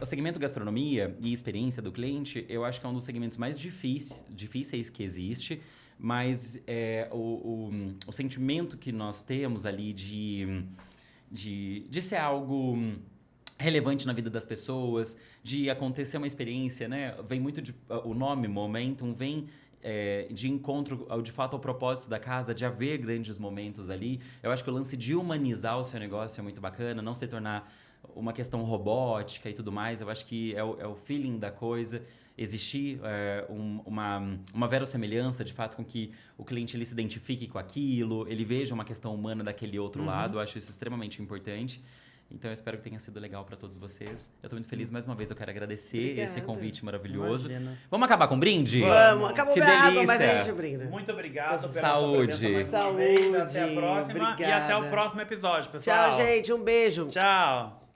O segmento gastronomia e experiência do cliente, eu acho que é um dos segmentos mais difíceis que existe, mas o sentimento que nós temos ali de ser algo relevante na vida das pessoas, de acontecer uma experiência, né? Vem muito o nome Momentum vem de encontro, de fato, ao propósito da casa, de haver grandes momentos ali. Eu acho que o lance de humanizar o seu negócio é muito bacana, não se tornar uma questão robótica e tudo mais. Eu acho que é o feeling da coisa. Existir uma verossemelhança, de fato, com que o cliente ele se identifique com aquilo, ele veja uma questão humana daquele outro lado. Eu acho isso extremamente importante. Então, eu espero que tenha sido legal para todos vocês. Eu tô muito feliz. Mais uma vez, eu quero agradecer Obrigada. esse convite maravilhoso. Imagina. Vamos acabar com um brinde? Vamos, acabou Que minha água, mas delícia. a gente brinda. Muito obrigado pela Saúde. sua presença mais uma vez. Até a Saúde, próxima. E obrigada. até o próximo episódio, pessoal. Tchau, gente. Um beijo. Tchau.